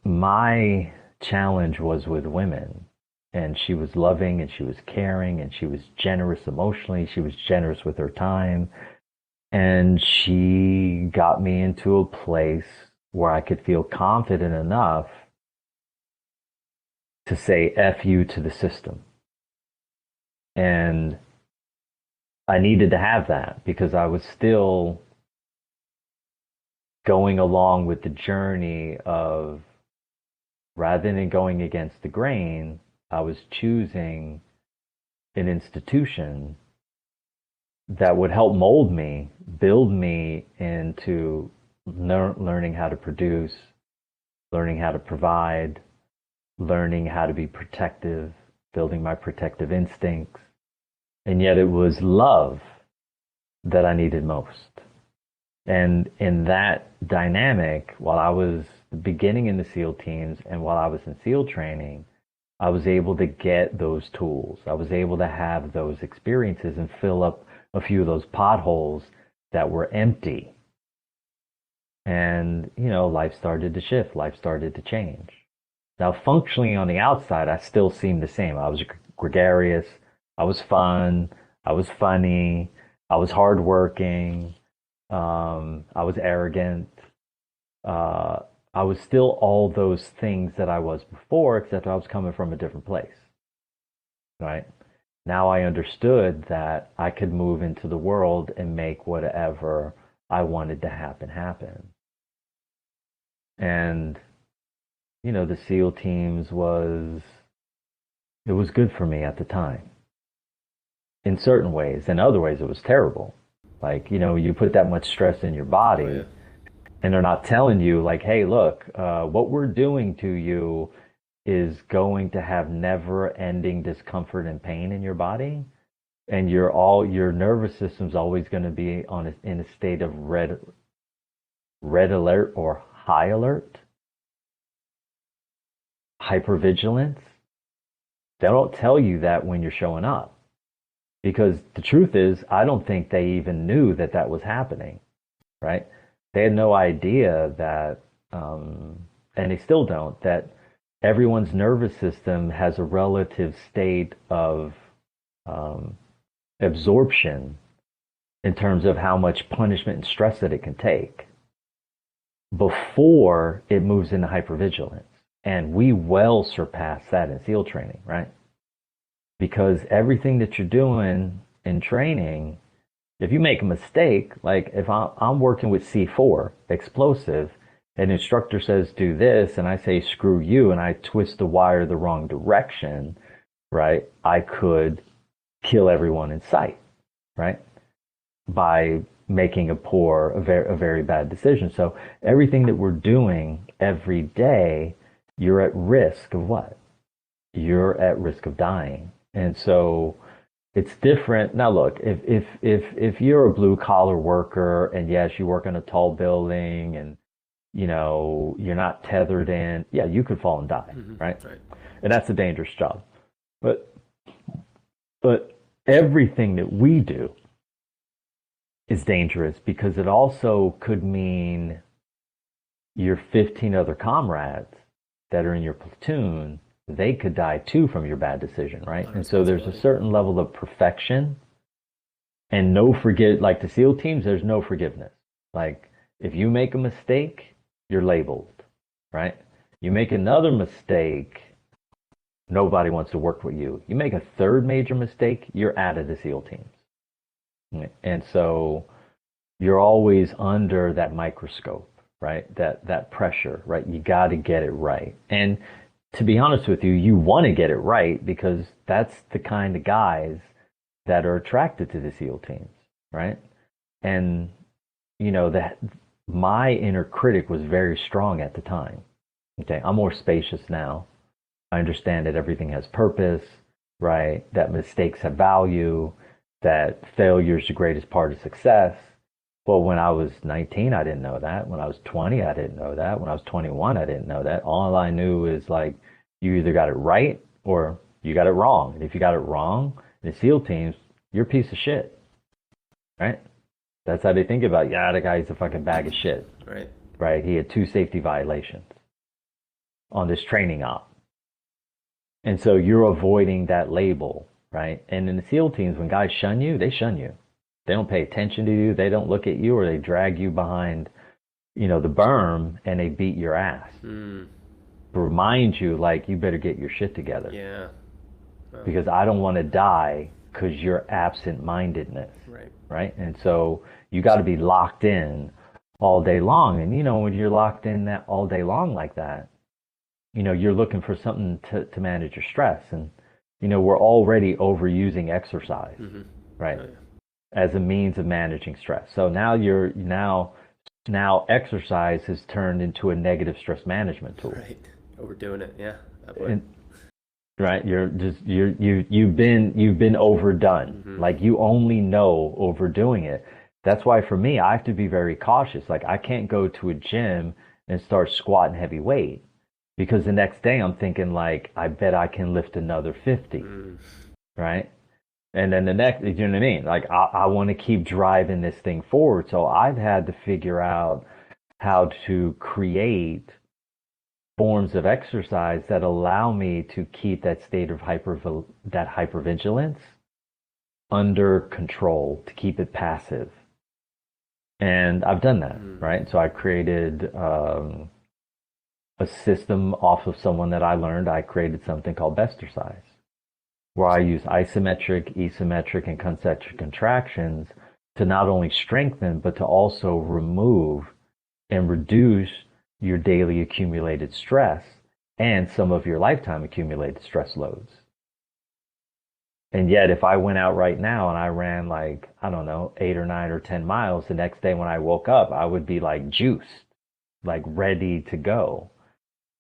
my challenge was with women, and she was loving and she was caring and she was generous emotionally. She was generous with her time. And she got me into a place where I could feel confident enough to say F you to the system. And I needed to have that because I was still going along with the journey of, rather than going against the grain, I was choosing an institution that would help mold me, build me into learning how to produce, learning how to provide, learning how to be protective, building my protective instincts. And yet it was love that I needed most. And in that dynamic, while I was beginning in the SEAL teams and while I was in SEAL training, I was able to get those tools. I was able to have those experiences and fill up a few of those potholes that were empty. And, life started to shift. Life started to change. Now, functionally on the outside, I still seemed the same. I was gregarious. I was fun. I was funny. I was hardworking. I was arrogant. I was still all those things that I was before, except I was coming from a different place, right? Now I understood that I could move into the world and make whatever I wanted to happen. And, the SEAL teams it was good for me at the time. In certain ways. In other ways, it was terrible. Like, you put that much stress in your body, Oh, yeah. and they're not telling you, like, hey, look, what we're doing to you is going to have never-ending discomfort and pain in your body, and your nervous system's always going to be in a state of red alert or high alert, hypervigilance. They don't tell you that when you're showing up, because the truth is, I don't think they even knew that was happening, right? They had no idea that, and they still don't, that everyone's nervous system has a relative state of absorption in terms of how much punishment and stress that it can take before it moves into hypervigilance. And we well surpass that in SEAL training, right? Because everything that you're doing in training, if you make a mistake, like if I'm working with C4, explosive, an instructor says do this, and I say screw you, and I twist the wire the wrong direction, right? I could kill everyone in sight, right? By making a very bad decision. So everything that we're doing every day, you're at risk of what? You're at risk of dying. And so it's different. Now, look, if you're a blue collar worker and yes, you work in a tall building and you're not tethered in, yeah, you could fall and die, right? Right. And that's a dangerous job. But everything that we do is dangerous because it also could mean your 15 other comrades that are in your platoon, they could die too from your bad decision, right? And so there's a certain level of perfection and like the SEAL teams, there's no forgiveness. Like if you make a mistake, you're labeled, right? You make another mistake, nobody wants to work with you. You make a third major mistake, you're out of the SEAL teams. And so you're always under that microscope, right? That pressure, right? You got to get it right. And to be honest with you, you want to get it right because that's the kind of guys that are attracted to the SEAL teams, right? And that my inner critic was very strong at the time. Okay, I'm more spacious now. I understand that everything has purpose, right? That mistakes have value, that failure is the greatest part of success. Well, when I was 19, I didn't know that. When I was 20, I didn't know that. When I was 21, I didn't know that. All I knew is like, you either got it right or you got it wrong. And if you got it wrong, in the SEAL teams, you're a piece of shit, right? That's how they think about, yeah, the guy's a fucking bag of shit, Right. right? He had 2 safety violations on this training op. And so you're avoiding that label, right? And in the SEAL teams, when guys shun you, they shun you. They don't pay attention to you. They don't look at you, or they drag you behind, the berm and they beat your ass. Mm. To remind you, like, you better get your shit together. Yeah. Oh. Because I don't want to die because you're absent-mindedness. Right. Right? And so you got to be locked in all day long. And, when you're locked in that all day long like that, you're looking for something to manage your stress. And, we're already overusing exercise, Mm-hmm. right? Oh, yeah. As a means of managing stress. So now exercise has turned into a negative stress management tool. Right. Overdoing it. Yeah. Right, you've been overdone. Mm-hmm. Like, you only know overdoing it. That's why for me, I have to be very cautious. Like, I can't go to a gym and start squatting heavy weight, because the next day I'm thinking, like, I bet I can lift another 50. Right? And then the next, you know what I mean? Like, I want to keep driving this thing forward. So I've had to figure out how to create forms of exercise that allow me to keep that state of hypervigilance under control, to keep it passive. And I've done that, right? So I created a system off of someone that I learned. I created something called Bestercise, where I use isometric, eccentric, and concentric contractions to not only strengthen, but to also remove and reduce your daily accumulated stress and some of your lifetime accumulated stress loads. And yet, if I went out right now and I ran, like, I don't know, 8 or 9 or 10 miles, the next day when I woke up, I would be like juiced, like ready to go.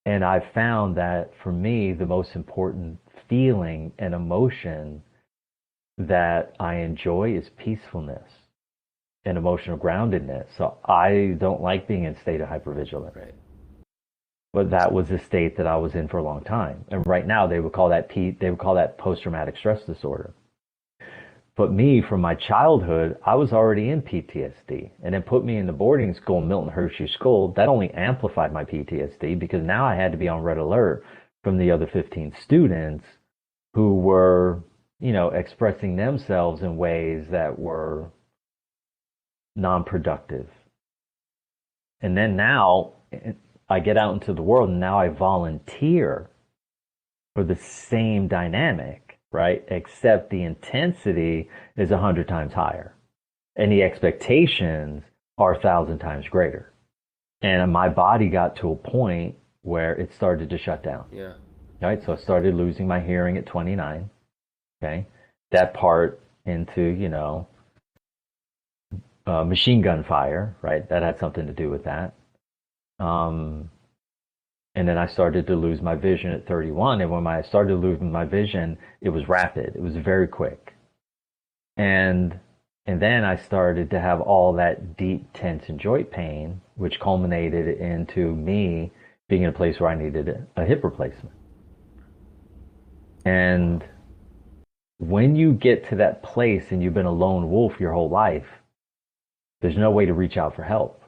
And I found that for me, the most important feeling and emotion that I enjoy is peacefulness and emotional groundedness. So I don't like being in a state of hypervigilance. Right. But that was a state that I was in for a long time. And right now they would call that post-traumatic stress disorder. But me, from my childhood, I was already in PTSD. And then put me in the boarding school, Milton Hershey School. That only amplified my PTSD, because now I had to be on red alert from the other 15 students who were, expressing themselves in ways that were non-productive. And then now I get out into the world, and now I volunteer for the same dynamic, right? Except the intensity is 100 times higher, and the expectations are 1,000 times greater. And my body got to a point where it started to shut down. Yeah. Right? So I started losing my hearing at 29. Okay. That part into, machine gun fire, right? That had something to do with that. And then I started to lose my vision at 31. And when I started losing my vision, it was rapid. It was very quick. And then I started to have all that deep, tense and joint pain, which culminated into me being in a place where I needed a hip replacement. And when you get to that place and you've been a lone wolf your whole life, there's no way to reach out for help,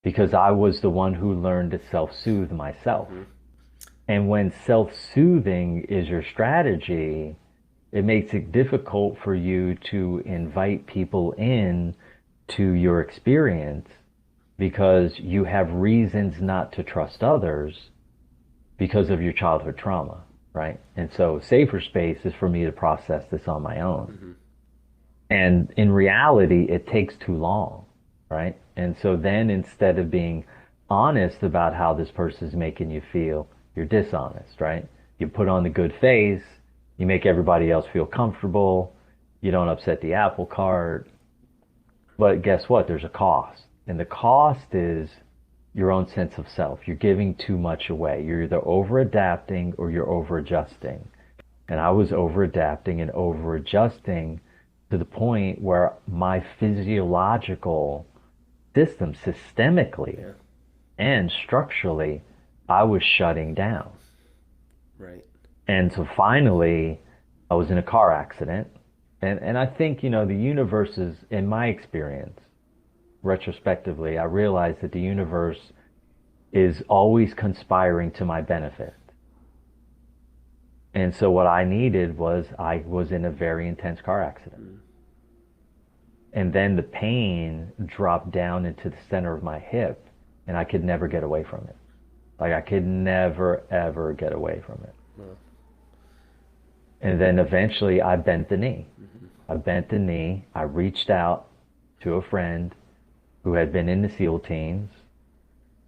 because I was the one who learned to self-soothe myself. Mm-hmm. And when self-soothing is your strategy, it makes it difficult for you to invite people in to your experience, because you have reasons not to trust others because of your childhood trauma, right? And so safer space is for me to process this on my own. Mm-hmm. And in reality, it takes too long, right? And so then, instead of being honest about how this person's making you feel, you're dishonest, right? You put on the good face, you make everybody else feel comfortable, you don't upset the apple cart. But guess what? There's a cost. And the cost is your own sense of self. You're giving too much away. You're either over-adapting or you're over-adjusting. And I was over-adapting and over-adjusting to the point where my physiological system, systemically and structurally, I was shutting down. Right. And so finally, I was in a car accident. And I think, the universe is, in my experience, retrospectively, I realized that the universe is always conspiring to my benefit. And so what I needed was, I was in a very intense car accident. And then the pain dropped down into the center of my hip, and I could never get away from it. Like I could never, ever get away from it. Wow. And then eventually I bent the knee. I bent the knee. I reached out to a friend who had been in the SEAL teams,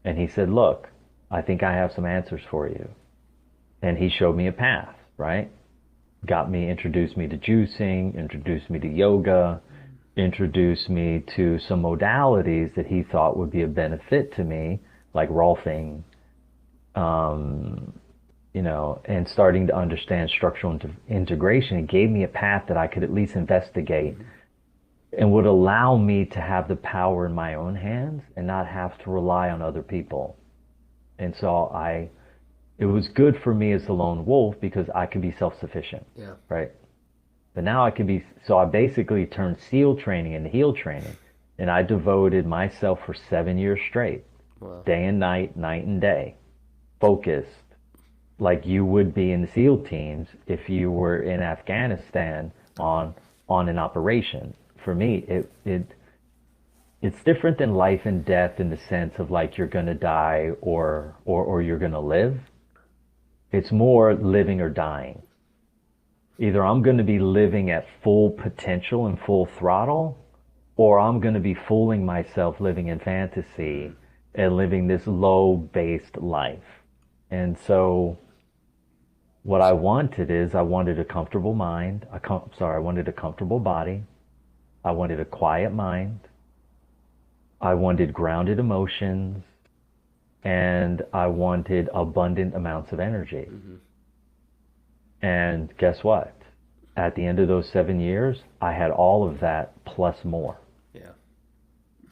and he said, look, I think I have some answers for you. And he showed me a path, right? Introduced me to juicing, introduced me to yoga, introduced me to some modalities that he thought would be a benefit to me, like rolfing, and starting to understand structural integration. It gave me a path that I could at least investigate and would allow me to have the power in my own hands and not have to rely on other people. And so it was good for me as the lone wolf because I could be self-sufficient, right? But now so I basically turned SEAL training into HEAL training, and I devoted myself for 7 years straight, day and night, night and day, focused, like you would be in the SEAL teams if you were in Afghanistan on an operation. For me, it's different than life and death in the sense of like you're going to die or you're going to live. It's more living or dying. Either I'm going to be living at full potential and full throttle, or I'm going to be fooling myself living in fantasy and living this low-based life. And so what I wanted a comfortable mind. I wanted a comfortable body. I wanted a quiet mind. I wanted grounded emotions. And I wanted abundant amounts of energy. And guess what? At the end of those 7 years, I had all of that plus more. Yeah.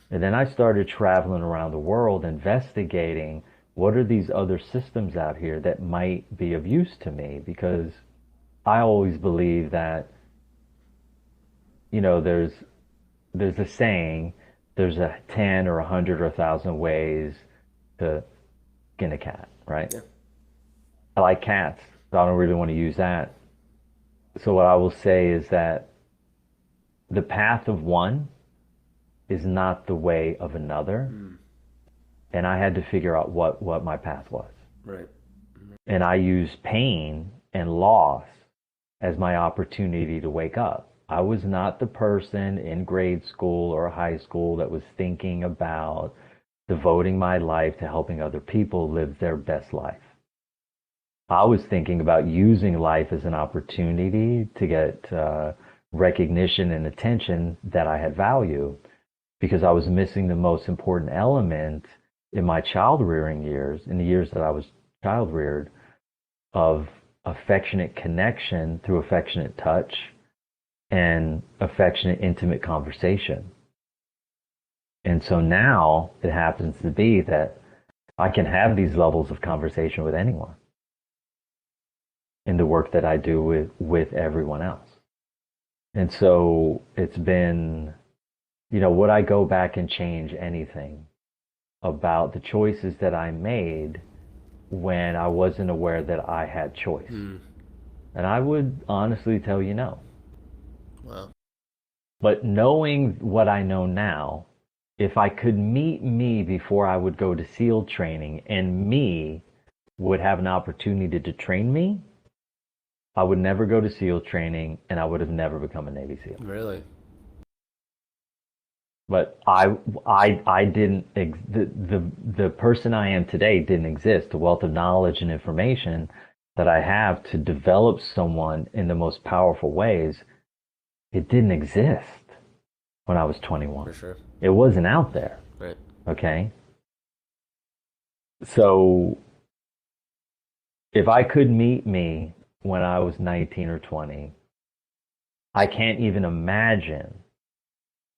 And then I started traveling around the world investigating what are these other systems out here that might be of use to me, because I always believe that, there's a saying, there's a 10 or 100 or 1,000 ways to skin a cat, right? Yeah. I like cats, so I don't really want to use that. So what I will say is that the path of one is not the way of another. And I had to figure out what my path was. Right. And I used pain and loss as my opportunity to wake up. I was not the person in grade school or high school that was thinking about devoting my life to helping other people live their best life. I was thinking about using life as an opportunity to get recognition and attention that I had value, because I was missing the most important element in my child rearing years, in the years that I was child reared, of affectionate connection through affectionate touch and affectionate, intimate conversation. And so now it happens to be that I can have these levels of conversation with anyone in the work that I do with everyone else. And so it's been, would I go back and change anything about the choices that I made when I wasn't aware that I had choice? And I would honestly tell you no. Wow. But knowing what I know now, if I could meet me before I would go to SEAL training and me would have an opportunity to train me, I would never go to SEAL training and I would have never become a Navy SEAL. Really? But I didn't, the person I am today didn't exist. The wealth of knowledge and information that I have to develop someone in the most powerful ways, it didn't exist when I was 21. For sure. It wasn't out there. Right. Okay. So if I could meet me when I was 19 or 20, I can't even imagine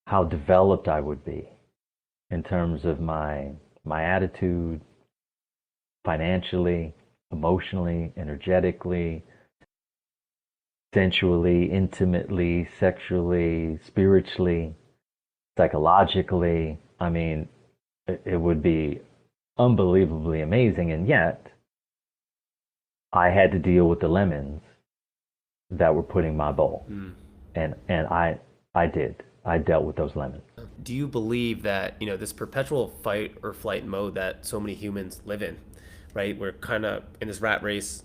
how developed I would be in terms of my attitude, financially, emotionally, energetically, sensually, intimately, sexually, spiritually, psychologically. I mean, it would be unbelievably amazing. And yet, I had to deal with the lemons that were put in my bowl. And I did. I dealt with those lemons. Do you believe that, this perpetual fight or flight mode that so many humans live in, right? We're kind of in this rat race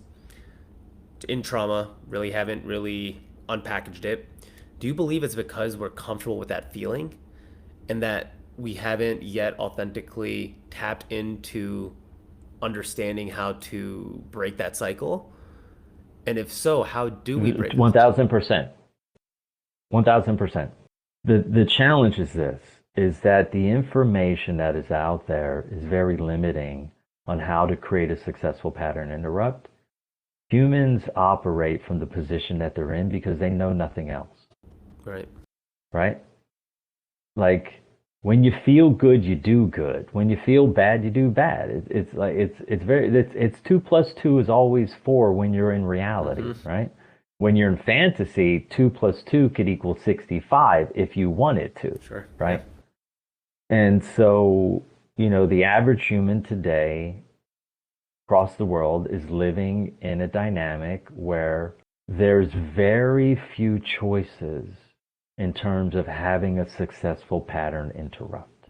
in trauma, really haven't really unpackaged it. Do you believe it's because we're comfortable with that feeling and that we haven't yet authentically tapped into understanding how to break that cycle? And if so, how do we break it? 1000%. 1000%. The challenge is this, is that the information that is out there is very limiting on how to create a successful pattern interrupt. Humans operate from the position that they're in because they know nothing else. Right. Right? Like, when you feel good, you do good. When you feel bad, you do bad. It's 2 plus 2 is always 4 when you're in reality, right? When you're in fantasy, 2 plus 2 could equal 65 if you wanted to. Sure. Right? Yeah. And so, the average human today across the world is living in a dynamic where there's very few choices in terms of having a successful pattern interrupt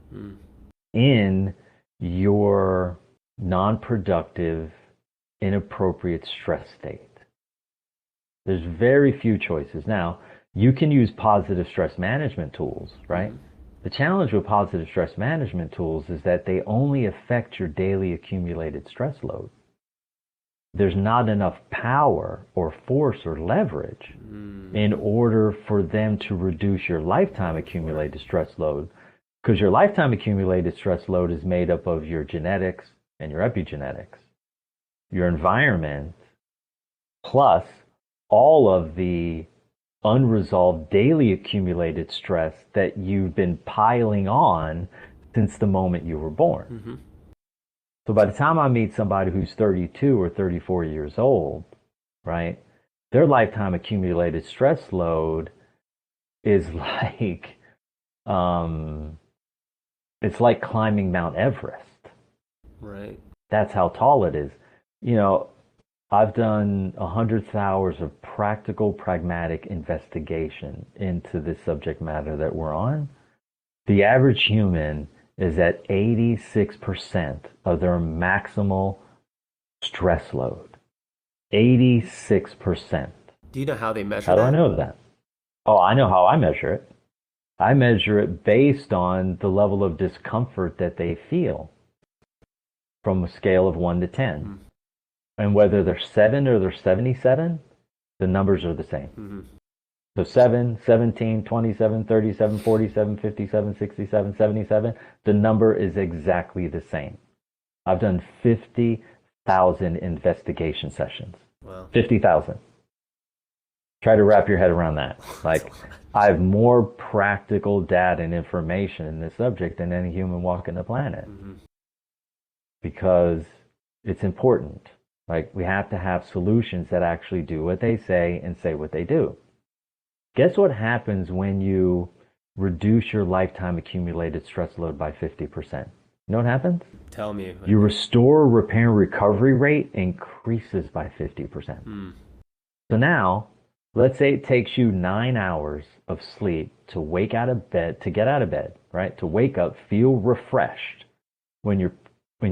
in your non-productive, inappropriate stress state. There's very few choices. Now, you can use positive stress management tools, right? The challenge with positive stress management tools is that they only affect your daily accumulated stress load. There's not enough power or force or leverage in order for them to reduce your lifetime accumulated stress load, because your lifetime accumulated stress load is made up of your genetics and your epigenetics, your environment, plus all of the unresolved daily accumulated stress that you've been piling on since the moment you were born. So by the time I meet somebody who's 32 or 34 years old, right, their lifetime accumulated stress load is like, it's like climbing Mount Everest. Right. That's how tall it is. I've done 100 hours of practical, pragmatic investigation into this subject matter that we're on. The average human is at 86% of their maximal stress load. 86%. Do you know how they measure How do that? I know that? Oh, I know how I measure it. I measure it based on the level of discomfort that they feel from a scale of 1 to 10. And whether they're 7 or they're 77, the numbers are the same. So 7, 17, 27, 37, 47, 57, 67, 77, the number is exactly the same. I've done 50,000 investigation sessions. Wow. 50,000. Try to wrap your head around that. Like, I have more practical data and information in this subject than any human walking the planet. Because it's important. Like, we have to have solutions that actually do what they say and say what they do. Guess what happens when you reduce your lifetime accumulated stress load by 50%? You know what happens? Tell me. Your restore, repair, and recovery rate increases by 50%. So now, let's say it takes you 9 hours of sleep to get out of bed, right? To wake up, feel refreshed when you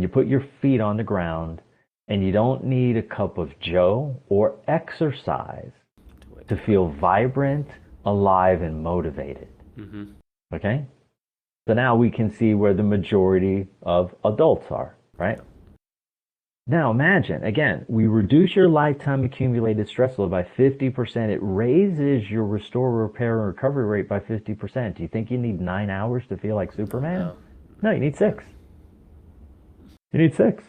put your feet on the ground, and you don't need a cup of joe or exercise to feel vibrant, alive, and motivated. Okay? So now we can see where the majority of adults are, right? Now imagine, again, we reduce your lifetime accumulated stress load by 50%. It raises your restore, repair, and recovery rate by 50%. Do you think you need 9 hours to feel like Superman? No, you need 6. You need 6.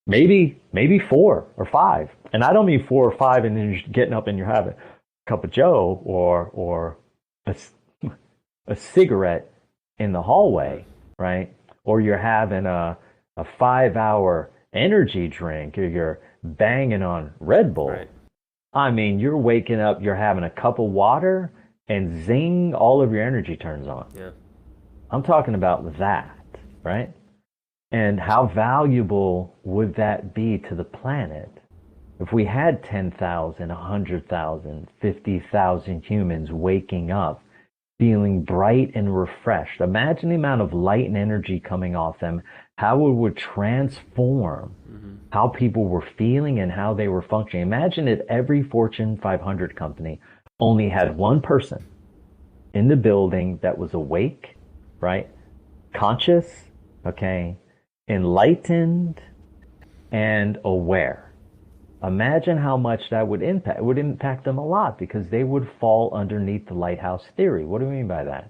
Maybe 4 or 5. And I don't mean 4 or 5 and then you're getting up and you're having a cup of joe or a cigarette in the hallway, right? Or you're having a 5-hour energy drink, or you're banging on Red Bull. Right. I mean, you're waking up, you're having a cup of water, and zing, all of your energy turns on. Yeah. I'm talking about that, right? And how valuable would that be to the planet if we had 10,000, 100,000, 50,000 humans waking up feeling bright and refreshed. Imagine the amount of light and energy coming off them, how it would transform how people were feeling and how they were functioning. Imagine if every Fortune 500 company only had one person in the building that was awake, right? Conscious, okay, enlightened, and aware. Imagine how much that would impact. It would impact them a lot because they would fall underneath the lighthouse theory. What do we mean by that?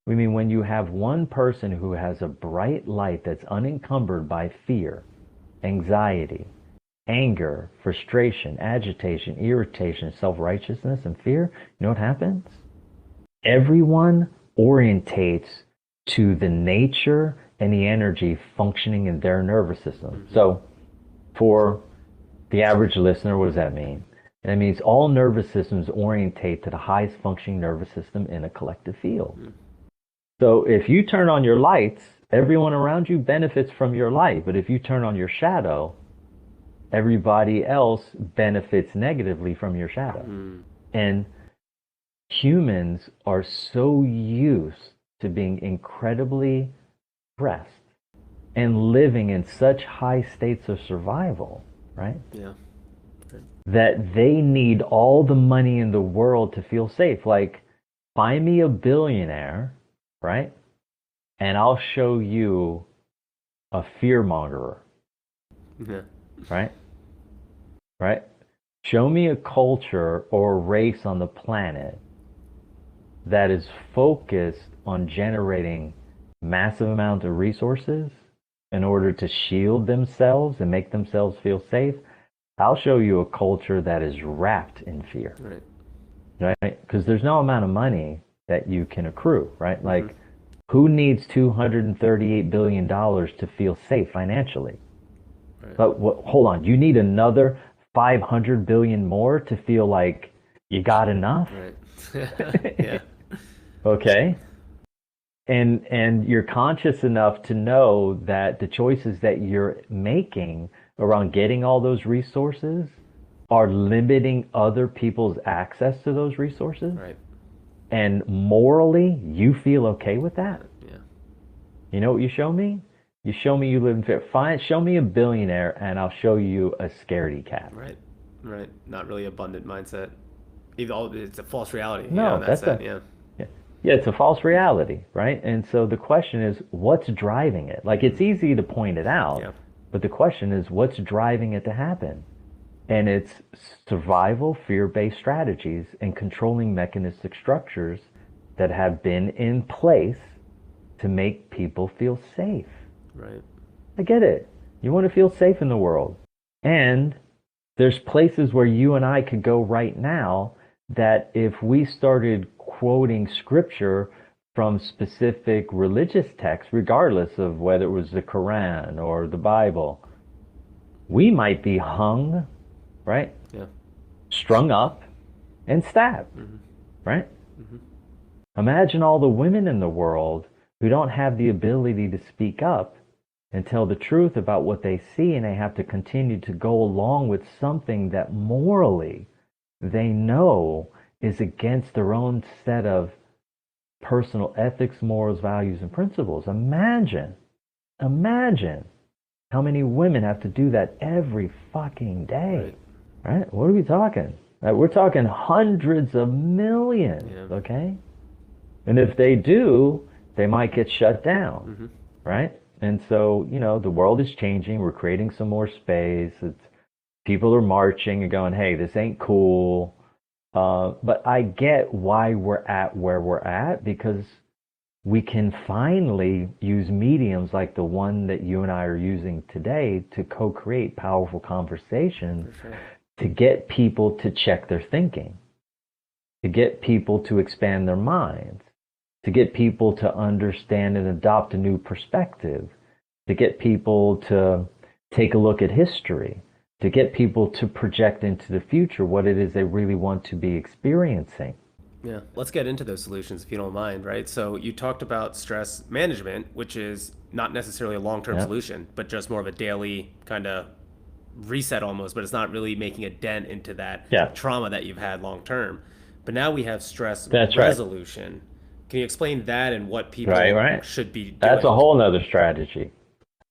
We mean when you have one person who has a bright light that's unencumbered by fear, anxiety, anger, frustration, agitation, irritation, self-righteousness, and fear, you know what happens? Everyone orientates to the nature and the energy functioning in their nervous system. So for the average listener, what does that mean? That means all nervous systems orientate to the highest functioning nervous system in a collective field. So if you turn on your lights, everyone around you benefits from your light. But if you turn on your shadow, everybody else benefits negatively from your shadow. And humans are so used to being incredibly stressed and living in such high states of survival, right? Yeah. That they need all the money in the world to feel safe. Like, find me a billionaire, right? And I'll show you a fear-mongerer. Yeah. Right? Right? Show me a culture or a race on the planet that is focused on generating massive amounts of resources in order to shield themselves and make themselves feel safe. I'll show you a culture that is wrapped in fear. Right? Because there's no amount of money that you can accrue, right? Like, who needs $238 billion to feel safe financially? Right. But hold on, you need another 500 billion more to feel like you got enough? Right. Yeah. Okay. And you're conscious enough to know that the choices that you're making around getting all those resources are limiting other people's access to those resources. Right. And morally, you feel okay with that? Yeah. You know what you show me? You show me you live in fear. Fine, show me a billionaire and I'll show you a scaredy cat. Right. Right. Not really abundant mindset. It's a false reality. No, that's it. Yeah. Yeah, it's a false reality, right? And so the question is, what's driving it? Like, it's easy to point it out, but the question is, what's driving it to happen? And it's survival, fear-based strategies and controlling mechanistic structures that have been in place to make people feel safe. Right. I get it. You want to feel safe in the world. And there's places where you and I could go right now that if we started quoting scripture from specific religious texts, regardless of whether it was the Quran or the Bible, we might be hung, right? Yeah. Strung up and stabbed, right? Imagine all the women in the world who don't have the ability to speak up and tell the truth about what they see, and they have to continue to go along with something that morally they know is against their own set of personal ethics, morals, values, and principles. Imagine how many women have to do that every fucking day, right? What are we talking? We're talking hundreds of millions, okay? And if they do, they might get shut down, right? And so, you know, the world is changing. We're creating some more space. People are marching and going, hey, this ain't cool. But I get why we're at where we're at, because we can finally use mediums like the one that you and I are using today to co-create powerful conversations to get people to check their thinking, to get people to expand their minds, to get people to understand and adopt a new perspective, to get people to take a look at history, to get people to project into the future what it is they really want to be experiencing. Yeah, let's get into those solutions if you don't mind, right? So you talked about stress management, which is not necessarily a long-term solution, but just more of a daily kind of reset almost, but it's not really making a dent into that trauma that you've had long-term. But now we have stress resolution, Can you explain that and what Right, people right. should be That's a doing? whole nother strategy.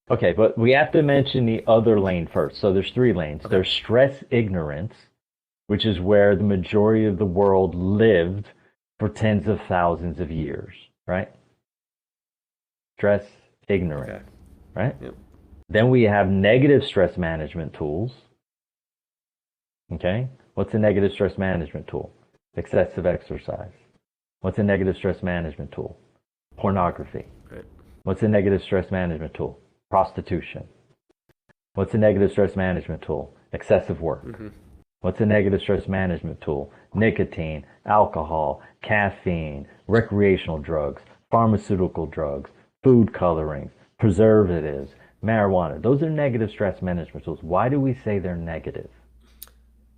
Okay, but we have to mention the other lane first. So there's three lanes. Okay. There's stress ignorance, which is where the majority of the world lived for tens of thousands of years, right? Stress ignorance, Okay. right? Yep. Then we have negative stress management tools. Okay? What's a negative stress management tool? Excessive exercise. What's a negative stress management tool? Pornography. Right. What's a negative stress management tool? Prostitution. What's a negative stress management tool? Excessive work. Mm-hmm. What's a negative stress management tool? Nicotine, alcohol, caffeine, recreational drugs, pharmaceutical drugs, food colorings, preservatives, marijuana. Those are negative stress management tools. Why do we say they're negative?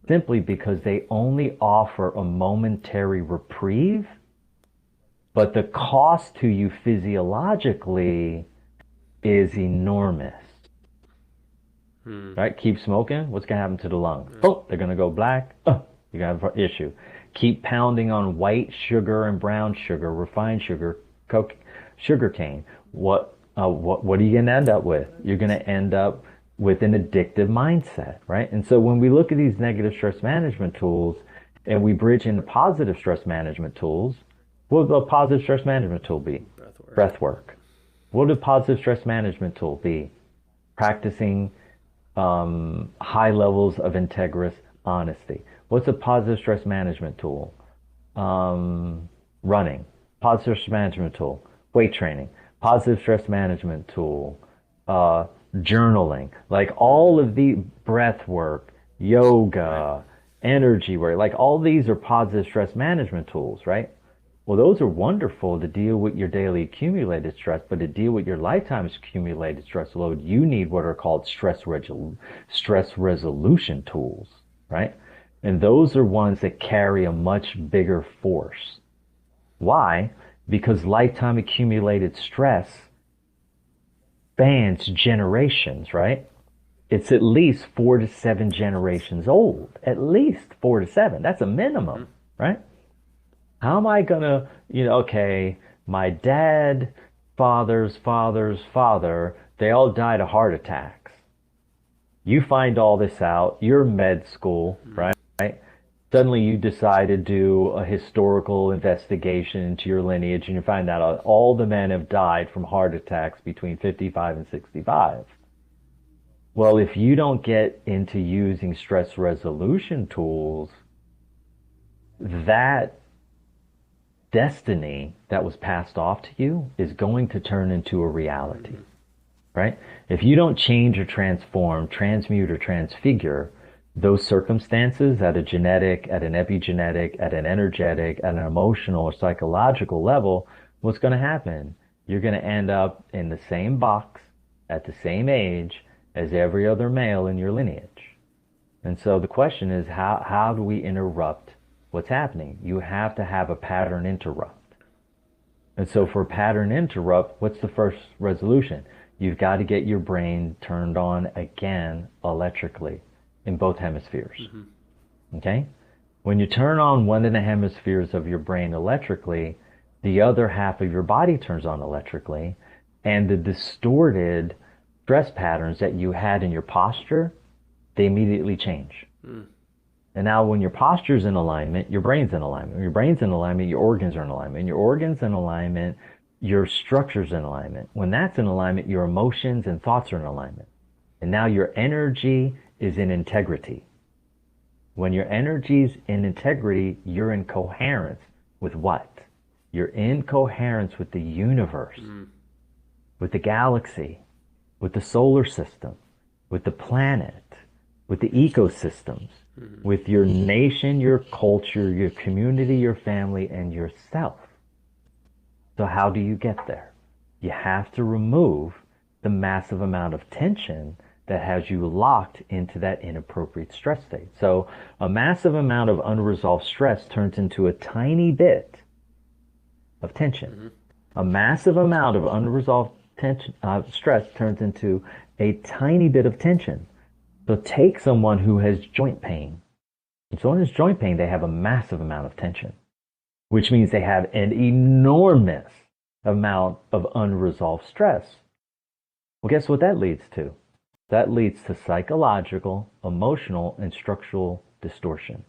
Simply because they only offer a momentary reprieve, but the cost to you physiologically is enormous. Right? Keep smoking, what's going to happen to the lungs? Oh, they're going to go black. Oh, you're going to have an issue. Keep pounding on white sugar and brown sugar, refined sugar, sugar cane. What are you going to end up with? You're going to end up with an addictive mindset, right? And so when we look at these negative stress management tools and we bridge into positive stress management tools, what would a positive stress management tool be? Breath work. What would a positive stress management tool be? Practicing high levels of integrous honesty. What's a positive stress management tool? Running. Positive stress management tool. Weight training. Positive stress management tool. Journaling. Like all of the breath work, yoga, energy work, like all these are positive stress management tools, right? Well, those are wonderful to deal with your daily accumulated stress, but to deal with your lifetime's accumulated stress load, you need what are called stress resolution tools, right? And those are ones that carry a much bigger force. Why? Because lifetime accumulated stress spans generations, right? It's at least 4 to 7 generations old. At least 4 to 7. That's a minimum, right? How am I gonna, okay, my dad, father's father, they all died of heart attacks. You find all this out, you're med school, right? Suddenly you decide to do a historical investigation into your lineage and you find out all the men have died from heart attacks between 55 and 65. Well, if you don't get into using stress resolution tools, that destiny that was passed off to you is going to turn into a reality, right? If you don't change or transform, transmute or transfigure those circumstances at a genetic, at an epigenetic, at an energetic, at an emotional or psychological level, what's going to happen? You're going to end up in the same box at the same age as every other male in your lineage. And so the question is, how do we interrupt what's happening? You have to have a pattern interrupt. And so for pattern interrupt, what's the first resolution? You've got to get your brain turned on again electrically in both hemispheres. Okay? When you turn on one of the hemispheres of your brain electrically, the other half of your body turns on electrically, and the distorted stress patterns that you had in your posture, they immediately change. And now when your posture's in alignment, your brain's in alignment. When your brain's in alignment, your organs are in alignment. When your organs in alignment, your structure's in alignment. When that's in alignment, your emotions and thoughts are in alignment. And now your energy is in integrity. When your energy's in integrity, you're in coherence with what? You're in coherence with the universe, with the galaxy, with the solar system, with the planet, with the ecosystems, with your nation, your culture, your community, your family, and yourself. So how do you get there? You have to remove the massive amount of tension that has you locked into that inappropriate stress state. So a massive amount of unresolved stress turns into a tiny bit of tension. A massive amount of unresolved tension, stress turns into a tiny bit of tension. So take someone who has joint pain. If someone has joint pain, they have a massive amount of tension. which means they have an enormous amount of unresolved stress. Well, guess what that leads to? That leads to psychological, emotional, and structural distortion.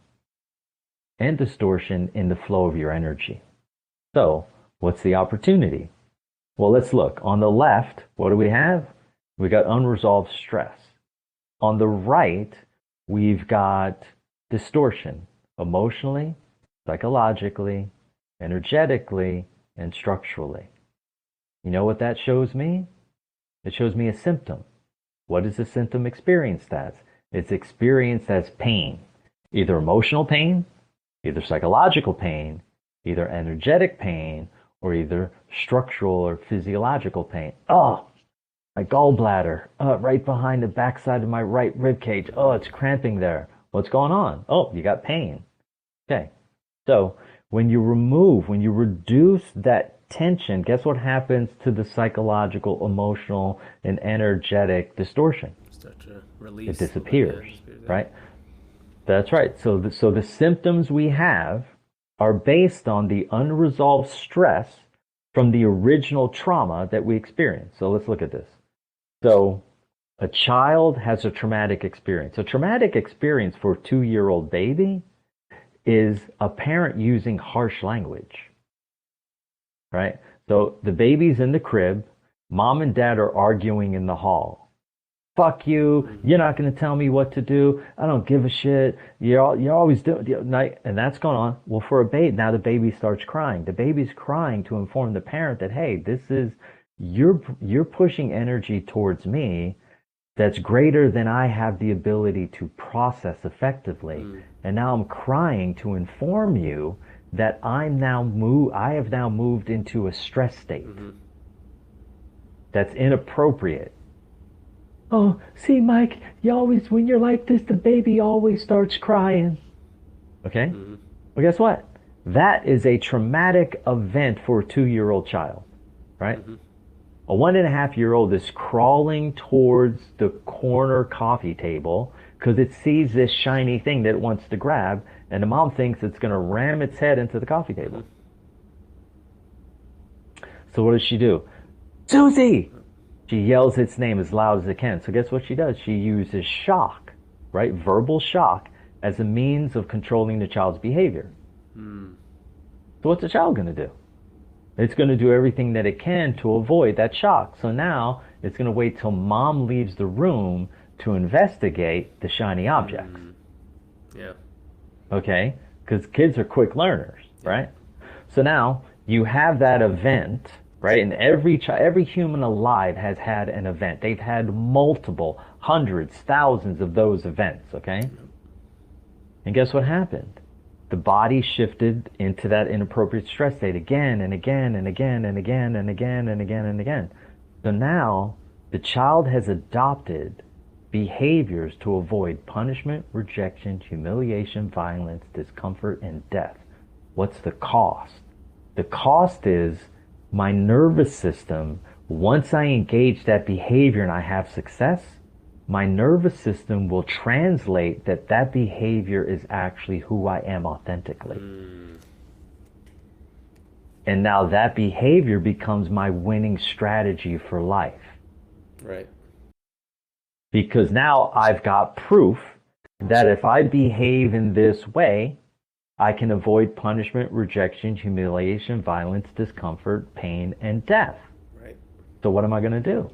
And distortion in the flow of your energy. So, what's the opportunity? Well, let's look. On the left, what do we have? We got unresolved stress. On the right, we've got distortion, emotionally, psychologically, energetically, and structurally. You know what that shows me? It shows me a symptom. What is the symptom experienced as? It's experienced as pain, either emotional pain, either psychological pain, either energetic pain, or either structural or physiological pain. Oh, my gallbladder, right behind the backside of my right rib cage. Oh, it's cramping there. What's going on? Oh, you got pain. Okay. So when you reduce that tension, guess what happens to the psychological, emotional, and energetic distortion? It disappears, right? That's right. So the symptoms we have are based on the unresolved stress from the original trauma that we experienced. So let's look at this. So a child has a traumatic experience. A traumatic experience for a 2-year-old baby is a parent using harsh language, right? So the baby's in the crib, mom and dad are arguing in the hall. Fuck you, you're not going to tell me what to do, I don't give a shit, you're always doing, and that's going on. Well, for a baby, now the baby starts crying. The baby's crying to inform the parent that, hey, this is, you're pushing energy towards me that's greater than I have the ability to process effectively. And now I'm crying to inform you that I have now moved into a stress state that's inappropriate. Oh, see, Mike, when you're like this, the baby always starts crying. Okay? Well, guess what? That is a traumatic event for a 2-year-old child, right? A 1.5-year-old is crawling towards the corner coffee table because it sees this shiny thing that it wants to grab, and the mom thinks it's going to ram its head into the coffee table. So what does she do? Susie! She yells its name as loud as it can. So guess what she does? She uses shock, right? Verbal shock as a means of controlling the child's behavior. So what's the child going to do? It's going to do everything that it can to avoid that shock. So now it's going to wait till mom leaves the room to investigate the shiny objects. Yeah. Okay? Because kids are quick learners, right? So now you have that event, right? And every human alive has had an event. They've had multiple, hundreds, thousands of those events, okay? And guess what happened? The body shifted into that inappropriate stress state again and again and again and again and again and again and again. So now the child has adopted behaviors to avoid punishment, rejection, humiliation, violence, discomfort, and death. What's the cost? The cost is my nervous system, once I engage that behavior and I have success, my nervous system will translate that behavior is actually who I am authentically. And now that behavior becomes my winning strategy for life. Right. Because now I've got proof that if I behave in this way, I can avoid punishment, rejection, humiliation, violence, discomfort, pain, and death. Right. So what am I going to do?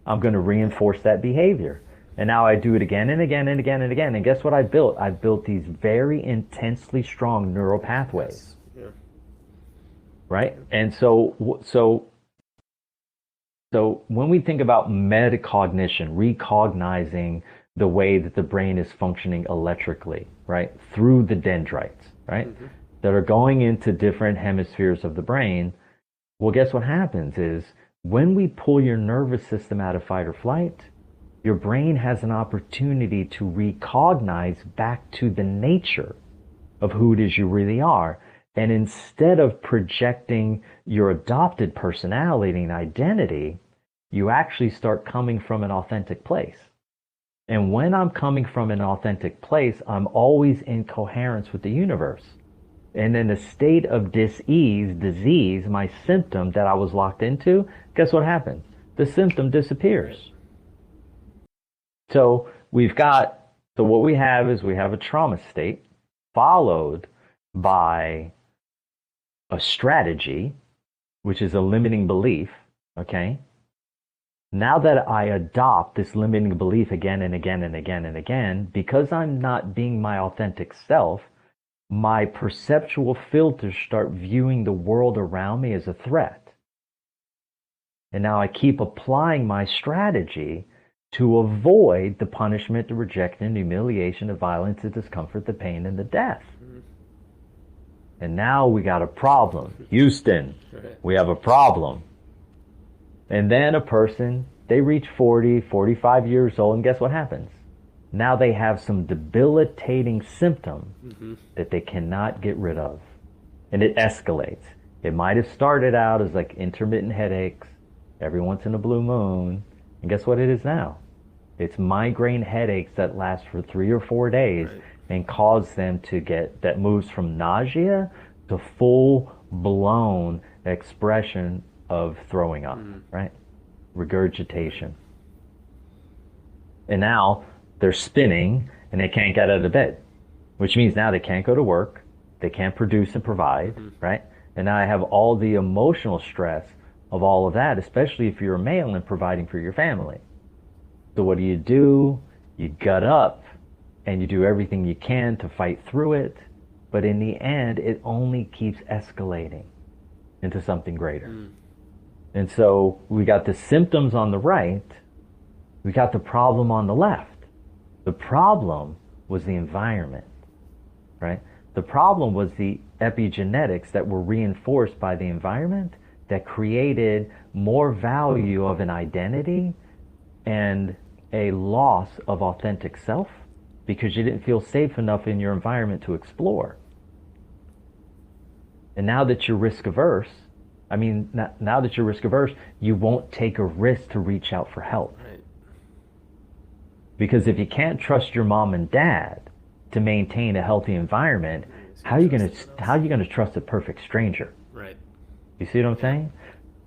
I'm going to reinforce that behavior. And now I do it again and again and again and again. And guess what I built? I built these very intensely strong neural pathways. Yeah. Right? And so when we think about metacognition, recognizing the way that the brain is functioning electrically, right? Through the dendrites, right? That are going into different hemispheres of the brain. Well, guess what happens is when we pull your nervous system out of fight or flight, your brain has an opportunity to recognize back to the nature of who it is you really are. And instead of projecting your adopted personality and identity, you actually start coming from an authentic place. And when I'm coming from an authentic place, I'm always in coherence with the universe. And in a state of disease, my symptom that I was locked into, guess what happens? The symptom disappears. So what we have is we have a trauma state followed by a strategy, which is a limiting belief, okay? Now that I adopt this limiting belief again and again and again and again, because I'm not being my authentic self, my perceptual filters start viewing the world around me as a threat. And now I keep applying my strategy to avoid the punishment, the rejection, the humiliation, the violence, the discomfort, the pain, and the death. And now we got a problem. Houston, we have a problem. And then a person, they reach 40, 45 years old, and guess what happens? Now they have some debilitating symptom that they cannot get rid of. And it escalates. It might have started out as like intermittent headaches every once in a blue moon. And guess what it is now? It's migraine headaches that last for 3 or 4 days and cause them to that moves from nausea to full-blown expression of throwing up, right? Regurgitation. And now they're spinning and they can't get out of bed, which means now they can't go to work, they can't produce and provide, right? And now I have all the emotional stress of all of that, especially if you're a male and providing for your family. So what do? You gut up and you do everything you can to fight through it, but in the end, it only keeps escalating into something greater. And so we got the symptoms on the right, we got the problem on the left. The problem was the environment, right? The problem was the epigenetics that were reinforced by the environment that created more value of an identity and a loss of authentic self because you didn't feel safe enough in your environment to explore. And now that you're risk averse, you won't take a risk to reach out for help. Right. Because if you can't trust your mom and dad to maintain a healthy environment, how are you going to trust a perfect stranger? Right. You see what I'm saying?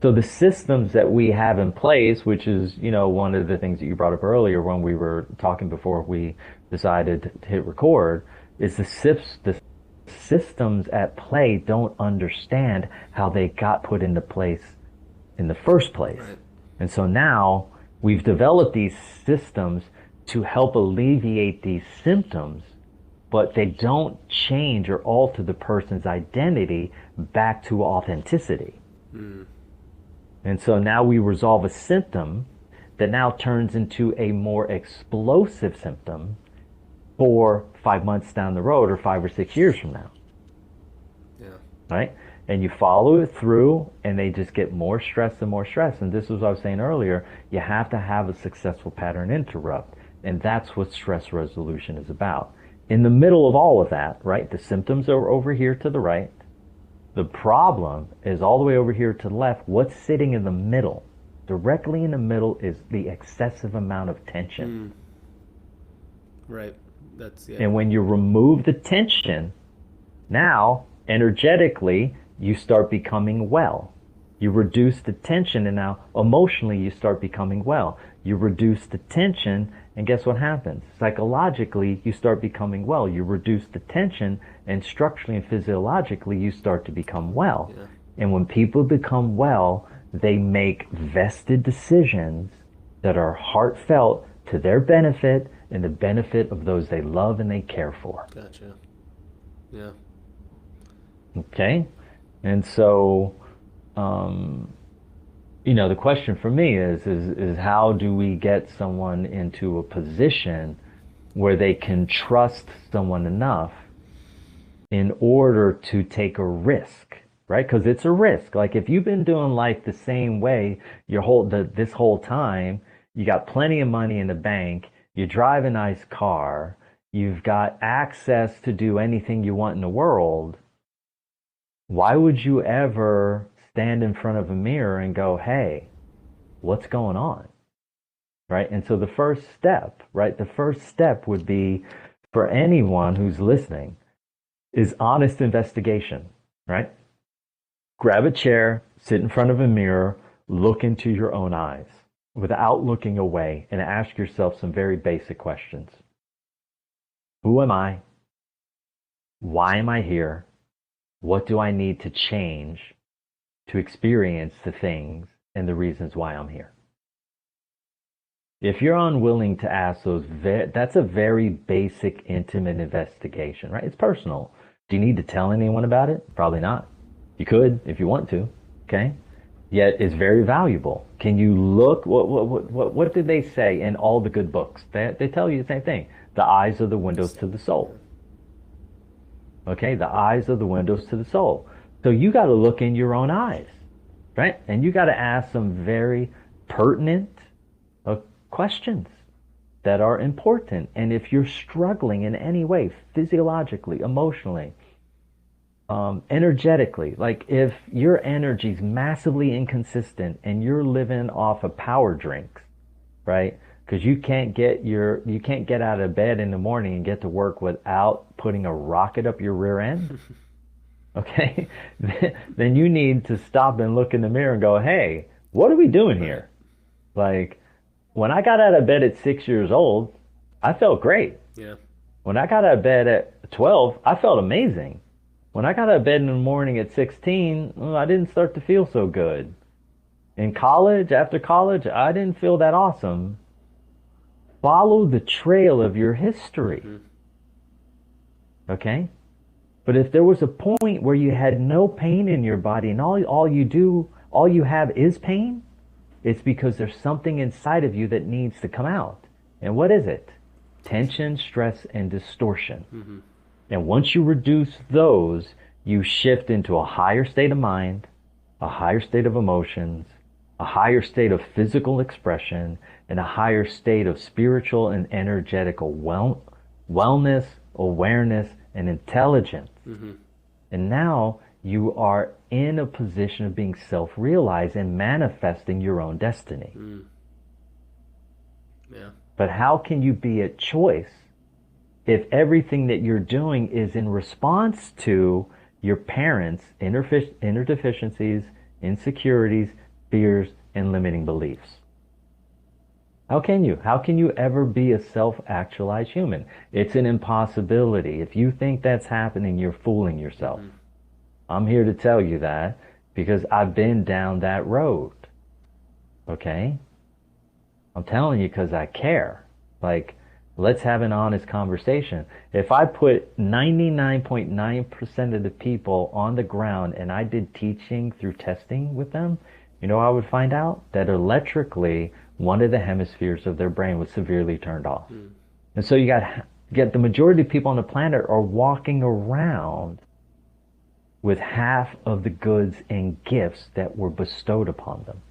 So the systems that we have in place, which is, one of the things that you brought up earlier when we were talking before we decided to hit record, is the systems at play don't understand how they got put into place in the first place. Right. And so now we've developed these systems to help alleviate these symptoms, but they don't change or alter the person's identity back to authenticity. And so now we resolve a symptom that now turns into a more explosive symptom 5 months down the road or 5 or 6 years from now. Yeah. Right? And you follow it through and they just get more stress and more stress. And this was what I was saying earlier, you have to have a successful pattern interrupt. And that's what stress resolution is about. In the middle of all of that, right, the symptoms are over here to the right. The problem is all the way over here to the left. What's sitting in the middle? Directly in the middle is the excessive amount of tension. Right. And when you remove the tension, now energetically you start becoming well. You reduce the tension and now emotionally you start becoming well. You reduce the tension and guess what happens? Psychologically you start becoming well. You reduce the tension and structurally and physiologically you start to become well. Yeah. And when people become well, they make vested decisions that are heartfelt to their benefit and the benefit of those they love and they care for. Gotcha. Yeah. Okay? And so, the question for me is how do we get someone into a position where they can trust someone enough in order to take a risk, right? Because it's a risk. Like if you've been doing life the same way this whole time, you got plenty of money in the bank, you drive a nice car, you've got access to do anything you want in the world, why would you ever stand in front of a mirror and go, hey, what's going on? Right? And so the first step would be for anyone who's listening, is honest investigation, right? Grab a chair, sit in front of a mirror, look into your own eyes without looking away, and ask yourself some very basic questions. Who am I? Why am I here? What do I need to change to experience the things and the reasons why I'm here? If you're unwilling to ask those, that's a very basic, intimate investigation, right? It's personal. Do you need to tell anyone about it? Probably not. You could if you want to, okay? Yet it's very valuable. Can you look? What did they say in all the good books? They tell you the same thing. The eyes are the windows to the soul. Okay, the eyes are the windows to the soul. So you got to look in your own eyes, right? And you got to ask some very pertinent questions that are important. And if you're struggling in any way, physiologically, emotionally, energetically, like if your energy is massively inconsistent and you're living off of power drinks, right? Because you can't get out of bed in the morning and get to work without putting a rocket up your rear end. Okay, then you need to stop and look in the mirror and go, hey, what are we doing here? Like, when I got out of bed at 6 years old, I felt great. Yeah. When I got out of bed at 12, I felt amazing. When I got out of bed in the morning at 16, I didn't start to feel so good. In college, after college, I didn't feel that awesome. Follow the trail of your history. Okay? But if there was a point where you had no pain in your body and all you have is pain, it's because there's something inside of you that needs to come out. And what is it? Tension, stress, and distortion. And once you reduce those, you shift into a higher state of mind, a higher state of emotions, a higher state of physical expression, and a higher state of spiritual and energetical wellness, awareness, and intelligence. And now you are in a position of being self-realized and manifesting your own destiny. Yeah. But how can you be at choice if everything that you're doing is in response to your parents' inner deficiencies, insecurities, fears, and limiting beliefs? How can you? How can you ever be a self-actualized human? It's an impossibility. If you think that's happening, you're fooling yourself. I'm here to tell you that because I've been down that road. Okay? I'm telling you because I care. Like, let's have an honest conversation. If I put 99.9% of the people on the ground and I did teaching through testing with them, you know, I would find out that electrically, one of the hemispheres of their brain was severely turned off. And so you get the majority of people on the planet are walking around with half of the goods and gifts that were bestowed upon them.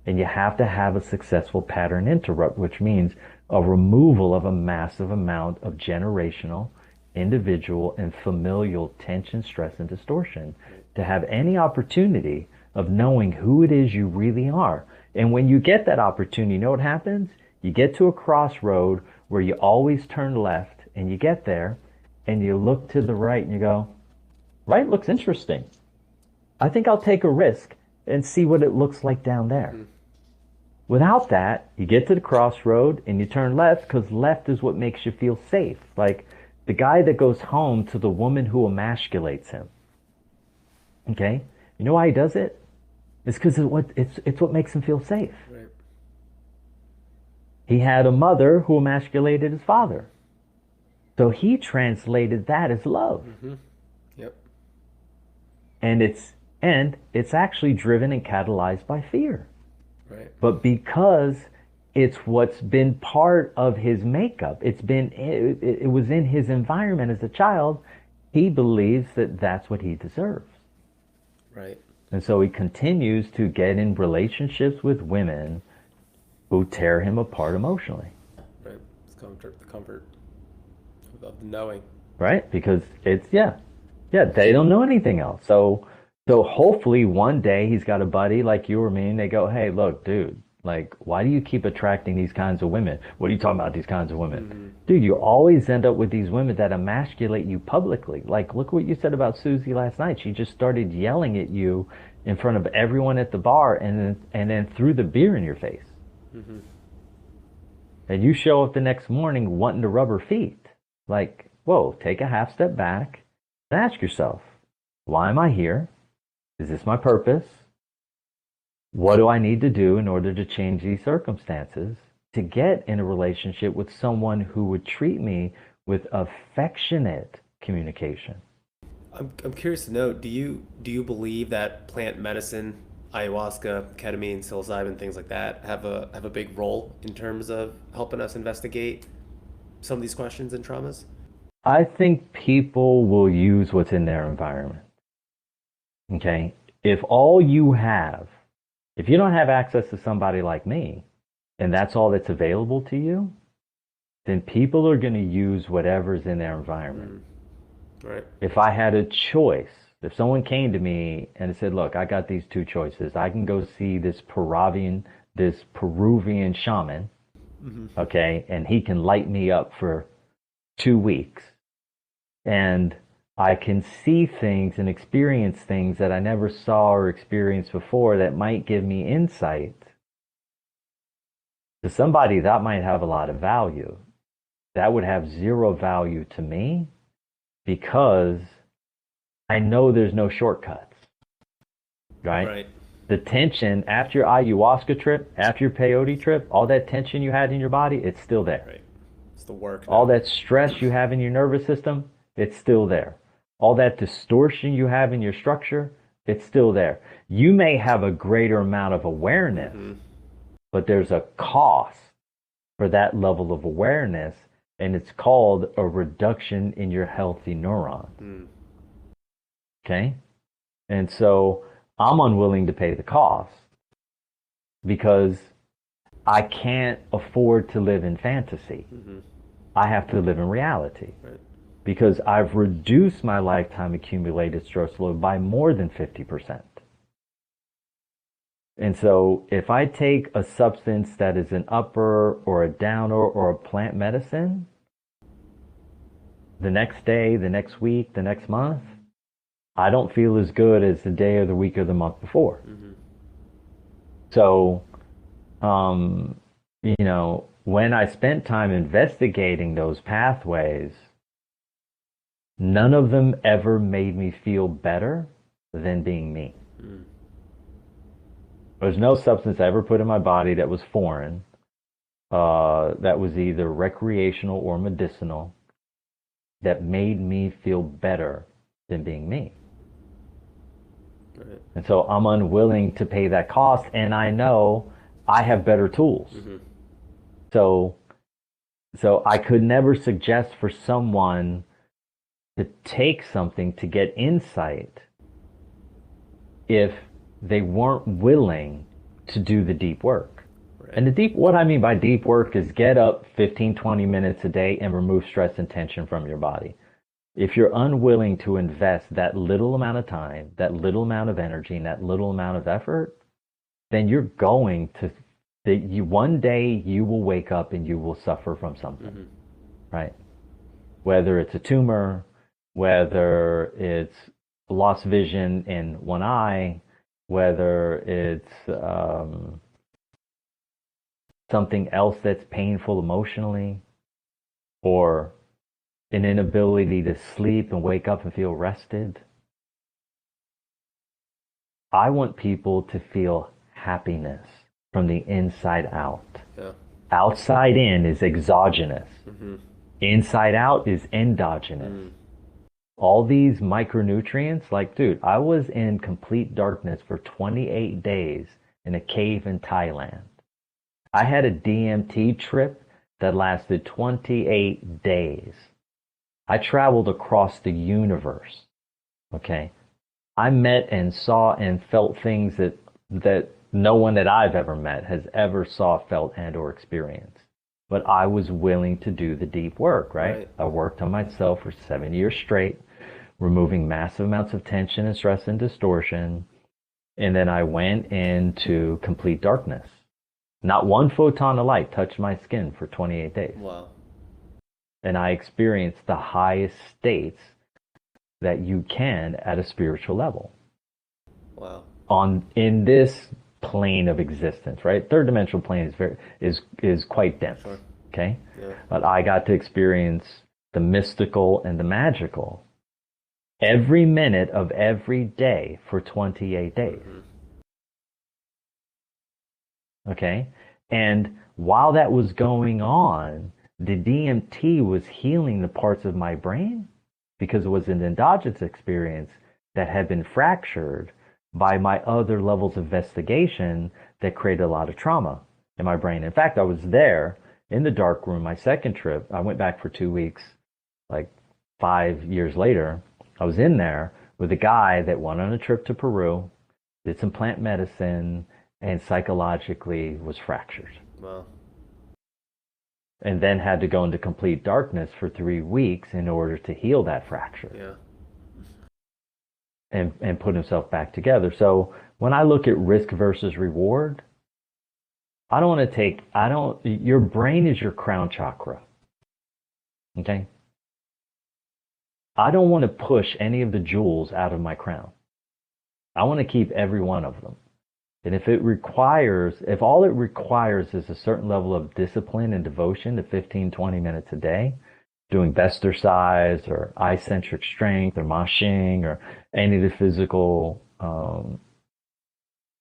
And you have to have a successful pattern interrupt, which means a removal of a massive amount of generational, individual, and familial tension, stress, and distortion to have any opportunity of knowing who it is you really are. And when you get that opportunity, you know what happens? You get to a crossroad where you always turn left, and you get there, and you look to the right, and you go, right looks interesting. I think I'll take a risk and see what it looks like down there. Without that, you get to the crossroad and you turn left because left is what makes you feel safe. Like the guy that goes home to the woman who emasculates him. Okay? You know why he does it? It's because it's what makes him feel safe. Right. He had a mother who emasculated his father. So he translated that as love. Yep. And it's actually driven and catalyzed by fear. Right. But because it's what's been part of his makeup, it was in his environment as a child, he believes that that's what he deserves. Right. And so he continues to get in relationships with women who tear him apart emotionally. Right. It's the comfort of the knowing. Right? Because they don't know anything else. So hopefully one day he's got a buddy like you or me and they go, hey, look, dude, Like, why do you keep attracting these kinds of women? What are you talking about, these kinds of women? Dude, you always end up with these women that emasculate you publicly. Like, look what you said about Susie last night. She just started yelling at you in front of everyone at the bar and then threw the beer in your face. And you show up the next morning wanting to rub her feet. Like, whoa, take a half step back and ask yourself, why am I here? Is this my purpose? What do I need to do in order to change these circumstances to get in a relationship with someone who would treat me with affectionate communication? I'm curious to know, do you believe that plant medicine, ayahuasca, ketamine, psilocybin, things like that have a big role in terms of helping us investigate some of these questions and traumas? I think people will use what's in their environment. Okay? If all you have, if you don't have access to somebody like me, and that's all that's available to you, then people are going to use whatever's in their environment. Right. If I had a choice, if someone came to me and said, look, I got these two choices. I can go see this Peruvian shaman, okay, and he can light me up for 2 weeks. And I can see things and experience things that I never saw or experienced before that might give me insight. To somebody, that might have a lot of value. That would have zero value to me because I know there's no shortcuts, right? Right. The tension after your ayahuasca trip, after your peyote trip, all that tension you had in your body, it's still there. Right. It's the work. All that stress you have in your nervous system, it's still there. All that distortion you have in your structure, it's still there. You may have a greater amount of awareness, but there's a cost for that level of awareness, and it's called a reduction in your healthy neurons. Okay? And so I'm unwilling to pay the cost because I can't afford to live in fantasy. I have to live in reality. Right. Because I've reduced my lifetime accumulated stress load by more than 50%. And so if I take a substance that is an upper or a downer or a plant medicine, the next day, the next week, the next month, I don't feel as good as the day or the week or the month before. So, when I spent time investigating those pathways, none of them ever made me feel better than being me. There's no substance I ever put in my body that was foreign, that was either recreational or medicinal, that made me feel better than being me. Right. And so I'm unwilling to pay that cost, and I know I have better tools. So I could never suggest for someone to take something to get insight if they weren't willing to do the deep work. Right. And what I mean by deep work is get up 15, 20 minutes a day and remove stress and tension from your body. If you're unwilling to invest that little amount of time, that little amount of energy, and that little amount of effort, then you're going to, one day you will wake up and you will suffer from something, right? Whether it's a tumor, whether it's lost vision in one eye, whether it's something else that's painful emotionally, or an inability to sleep and wake up and feel rested. I want people to feel happiness from the inside out. Yeah. Outside in is exogenous. Inside out is endogenous. All these micronutrients, like, dude, I was in complete darkness for 28 days in a cave in Thailand. I had a DMT trip that lasted 28 days. I traveled across the universe. Okay. I met and saw and felt things that no one that I've ever met has ever saw, felt, and or experienced. But I was willing to do the deep work, right? I worked on myself for 7 years straight, removing massive amounts of tension and stress and distortion. And then I went into complete darkness. Not one photon of light touched my skin for 28 days. Wow. And I experienced the highest states that you can at a spiritual level Wow. in this plane of existence, right? Third dimensional plane is quite dense. Sure. Okay? Yeah. But I got to experience the mystical and the magical every minute of every day for 28 days. Mm-hmm. Okay? And while that was going on, the DMT was healing the parts of my brain because it was an endogenous experience that had been fractured by my other levels of investigation that created a lot of trauma in my brain. In fact, I was there in the dark room, my second trip. I went back for 2 weeks, like 5 years later. I was in there with a guy that went on a trip to Peru, did some plant medicine, and psychologically was fractured. Wow. And then had to go into complete darkness for 3 weeks in order to heal that fracture. Yeah. And put himself back together. So when I look at risk versus reward, your brain is your crown chakra. Okay? I don't want to push any of the jewels out of my crown. I want to keep every one of them. And if all it requires is a certain level of discipline and devotion to 15, 20 minutes a day, doing Vestercise or eye-centric strength or mashing or any of the physical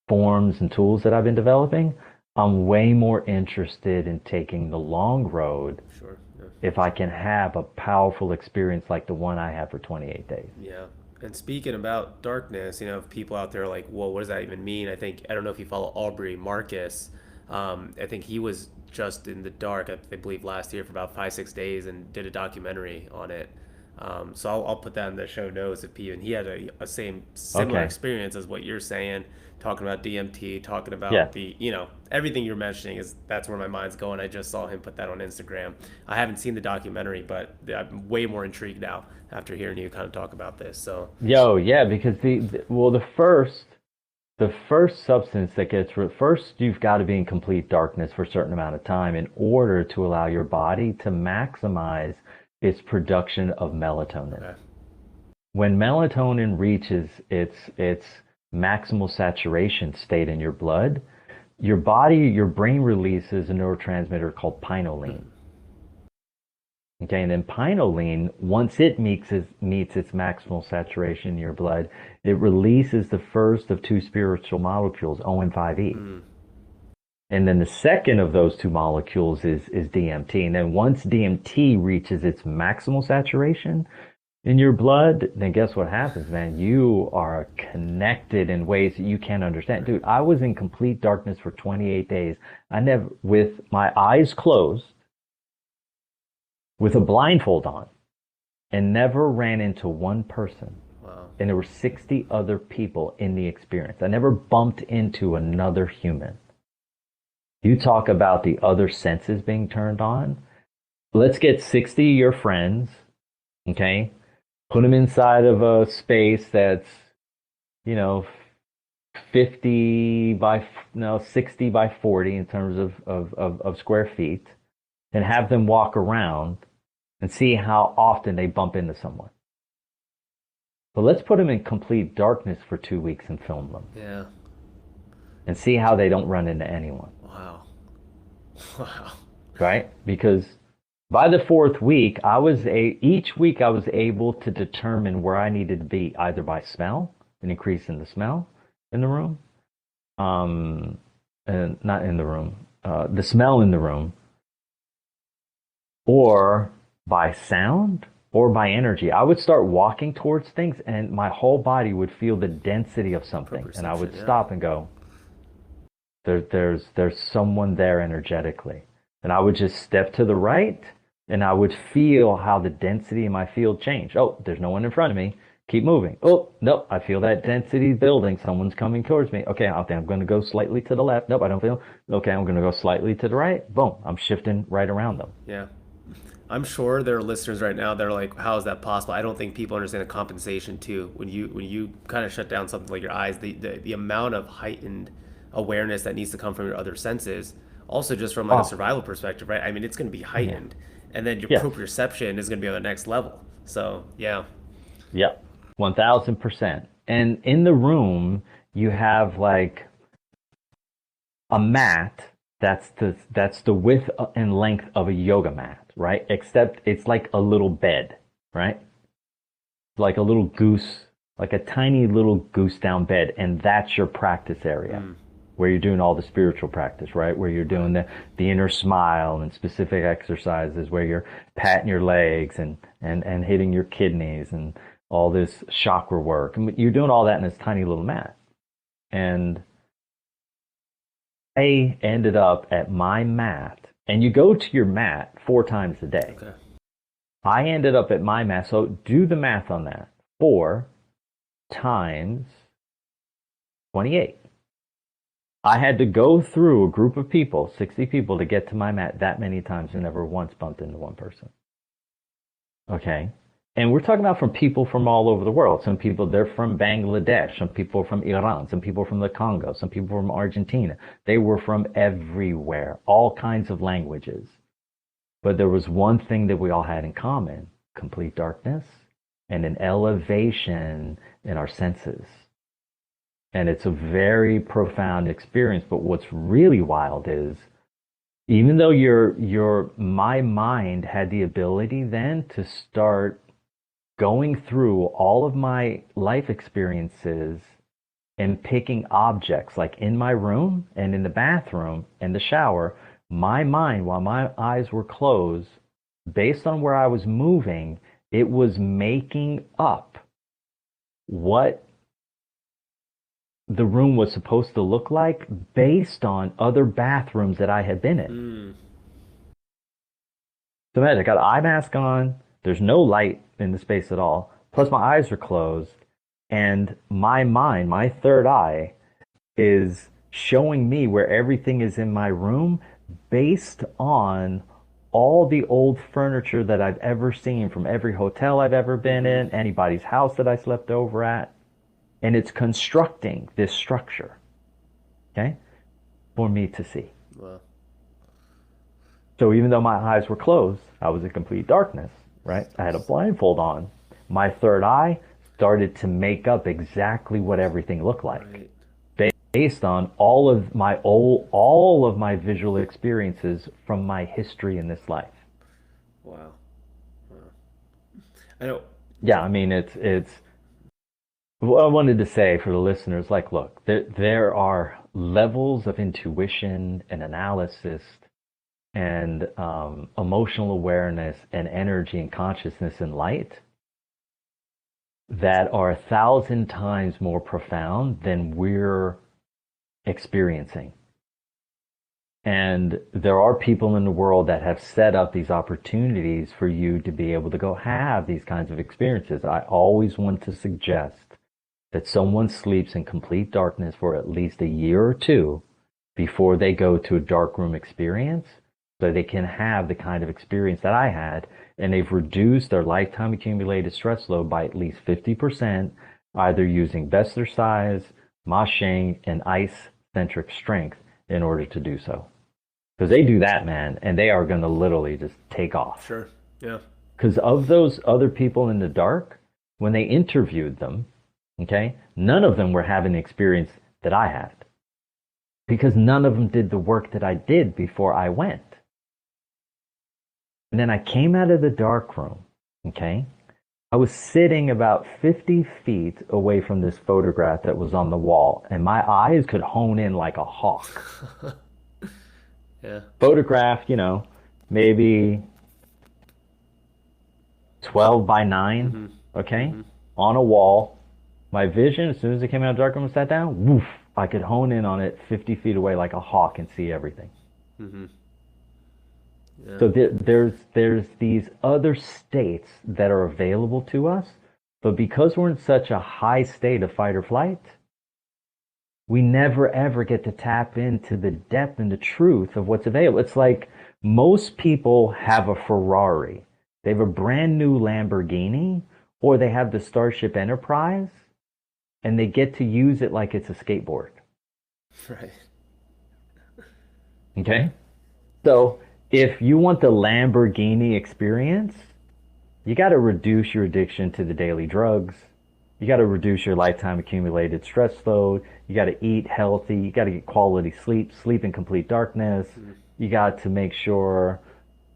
forms and tools that I've been developing, I'm way more interested in taking the long road. Sure. Yeah. If I can have a powerful experience like the one I had for 28 days. Yeah. And speaking about darkness, if people out there are like, well, what does that even mean? I don't know if you follow Aubrey Marcus. I think he was just in the dark, I believe, last year for about 5, 6 days and did a documentary on it. So I'll put that in the show notes if people, and he had a similar Okay. experience as what you're saying, talking about DMT, talking Yeah. about everything you're mentioning that's where my mind's going. I just saw him put that on Instagram. I haven't seen the documentary, but I'm way more intrigued now after hearing you kind of talk about this. So Yeah, because the first substance that first you've got to be in complete darkness for a certain amount of time in order to allow your body to maximize its production of melatonin. okay. When melatonin reaches its maximal saturation state in your blood, your brain releases a neurotransmitter called pineoline. Okay, and then pineoline, once it meets its maximal saturation in your blood, it releases the first of two spiritual molecules, OM5E. And then the second of those two molecules is DMT. And then once DMT reaches its maximal saturation in your blood, then guess what happens, man? You are connected in ways that you can't understand. Dude, I was in complete darkness for 28 days. With my eyes closed, with a blindfold on, and never ran into one person. Wow. And there were 60 other people in the experience. I never bumped into another human. You talk about the other senses being turned on. Let's get 60 of your friends, okay? Put them inside of a space that's, 60 by 40 in terms of square feet, and have them walk around and see how often they bump into someone. But let's put them in complete darkness for 2 weeks and film them. Yeah. And see how they don't run into anyone. Wow. Wow. Right? Because by the fourth week, each week I was able to determine where I needed to be, either by smell, an increase in the smell in the room, and not in the room, the smell in the room, or by sound, or by energy. I would start walking towards things and my whole body would feel the density of something. And I would stop and go, there's someone there energetically. And I would just step to the right and I would feel how the density in my field changed. Oh, there's no one in front of me. Keep moving. Oh, nope, I feel that density building. Someone's coming towards me. Okay, I think I'm going to go slightly to the left. Nope, I don't feel. Okay, I'm going to go slightly to the right. Boom, I'm shifting right around them. Yeah. I'm sure there are listeners right now that are like, how is that possible? I don't think people understand the compensation too. When you kind of shut down something like your eyes, the amount of heightened awareness that needs to come from your other senses. Also, just from like a Oh, survival perspective, right? I mean, it's going to be yeah. heightened, and then your Yes. proprioception is going to be on the next level. So, yeah. Yep. 1000%. And in the room, you have like a mat that's the width and length of a yoga mat, right? Except it's like a little bed, right? Like a little goose, like a tiny little goose down bed, and that's your practice area Mm, where you're doing all the spiritual practice, right? Where you're right. doing the inner smile and specific exercises where you're patting your legs and hitting your kidneys and all this chakra work. And you're doing all that in this tiny little mat. And I ended up at my mat, and you go to your mat 4 times a day. Okay. I ended up at my mat. So do the math on that. 4 times 28. I had to go through a group of people, 60 people, to get to my mat that many times and never once bumped into one person. Okay. And we're talking about from people from all over the world. Some people, they're from Bangladesh. Some people from Iran. Some people from the Congo. Some people from Argentina. They were from everywhere, all kinds of languages. But there was one thing that we all had in common: complete darkness and an elevation in our senses. And it's a very profound experience. But what's really wild is, even though my mind had the ability then to start going through all of my life experiences and picking objects like in my room and in the bathroom and the shower, my mind, while my eyes were closed, based on where I was moving, it was making up what the room was supposed to look like based on other bathrooms that I had been in. Mm, So imagine I got an eye mask on, there's no light in the space at all, plus my eyes are closed, and my mind, my third eye, is showing me where everything is in my room based on all the old furniture that I've ever seen from every hotel I've ever been mm-hmm. in, anybody's house that I slept over at. And it's constructing this structure, okay, for me to see. Well, So even though my eyes were closed, I was in complete darkness, right? I had a blindfold on. My third eye started to make up exactly what everything looked like right. based on all of my visual experiences from my history in this life. Wow. Wow. I know. Yeah, I mean it's what I wanted to say for the listeners, like, look, there are levels of intuition and analysis and emotional awareness and energy and consciousness and light that are 1,000 times more profound than we're experiencing. And there are people in the world that have set up these opportunities for you to be able to go have these kinds of experiences. I always want to suggest that someone sleeps in complete darkness for at least a year or two before they go to a dark room experience, so they can have the kind of experience that I had, and they've reduced their lifetime accumulated stress load by at least 50%, either using Bestersize, Ma Sheng, and ice-centric strength in order to do so. Because they do that, man, and they are going to literally just take off. Sure. Yeah. Because of those other people in the dark, when they interviewed them, okay, none of them were having the experience that I had. Because none of them did the work that I did before I went. And then I came out of the dark room, okay? I was sitting about 50 feet away from this photograph that was on the wall, and my eyes could hone in like a hawk. Yeah. Photograph, maybe 12 by 9, Mm-hmm. okay? Mm-hmm. On a wall. My vision, as soon as it came out of the dark room and sat down, woof, I could hone in on it 50 feet away like a hawk and see everything. Mm-hmm. Yeah. So there's these other states that are available to us, but because we're in such a high state of fight or flight, we never ever get to tap into the depth and the truth of what's available. It's like most people have a Ferrari. They have a brand new Lamborghini, or they have the Starship Enterprise, and they get to use it like it's a skateboard. Right. Okay. So if you want the Lamborghini experience, you got to reduce your addiction to the daily drugs. You got to reduce your lifetime accumulated stress load. You got to eat healthy. You got to get quality sleep, sleep in complete darkness. Mhm. You got to make sure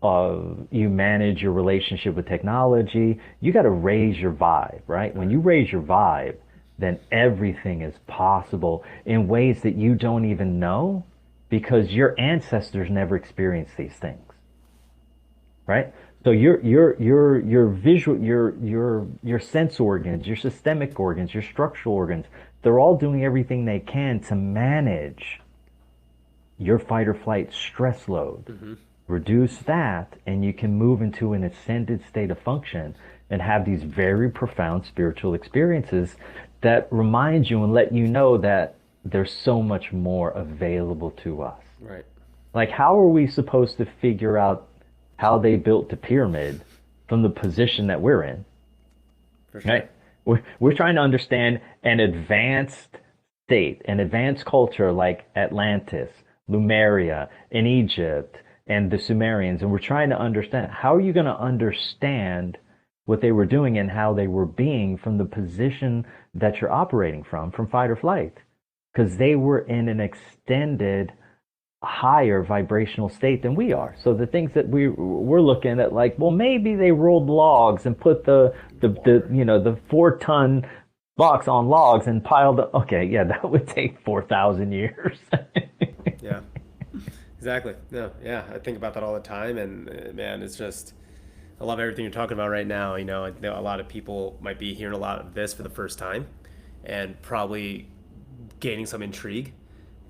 you manage your relationship with technology. You got to raise your vibe, right? When Right. you raise your vibe, then everything is possible in ways that you don't even know because your ancestors never experienced these things, right? So your visual your sense organs, your systemic organs, your structural organs, they're all doing everything they can to manage your fight or flight stress load. Hmm. Reduce that, and you can move into an ascended state of function and have these very profound spiritual experiences that remind you and let you know that there's so much more available to us. Right. Like, how are we supposed to figure out how they built the pyramid from the position that we're in? For sure. Right? We're trying to understand an advanced state, an advanced culture like Atlantis, Lemuria, in Egypt, and the Sumerians. And we're trying to understand how are you going to understand what they were doing and how they were being from the position that you're operating from fight or flight. Because they were in an extended higher vibrational state than we are. So the things that we're looking at, like, well, maybe they rolled logs and put the you know the 4 ton box on logs and piled up. Okay, yeah, that would take 4,000 years. Yeah. Exactly. No. Yeah. I think about that all the time, and man, it's just I love everything you're talking about right now. I know a lot of people might be hearing a lot of this for the first time, and probably gaining some intrigue,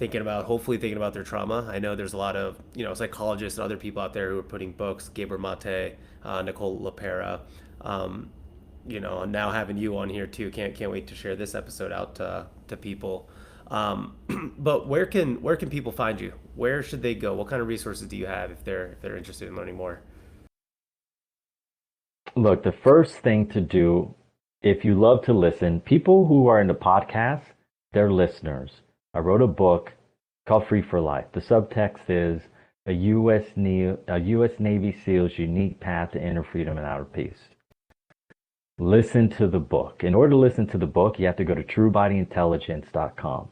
hopefully thinking about their trauma. I know there's a lot of psychologists and other people out there who are putting books, Gabriel Mate, Nicole LaPera, um, now having you on here too. Can't wait to share this episode out to people. Um, but where can people find you? Where should they go? What kind of resources do you have if they're interested in learning more? Look, the first thing to do, if you love to listen, people who are into podcasts, they're listeners. I wrote a book called Free for Life. The subtext is a U.S. Navy SEAL's unique path to inner freedom and outer peace. Listen to the book. In order to listen to the book, you have to go to truebodyintelligence.com,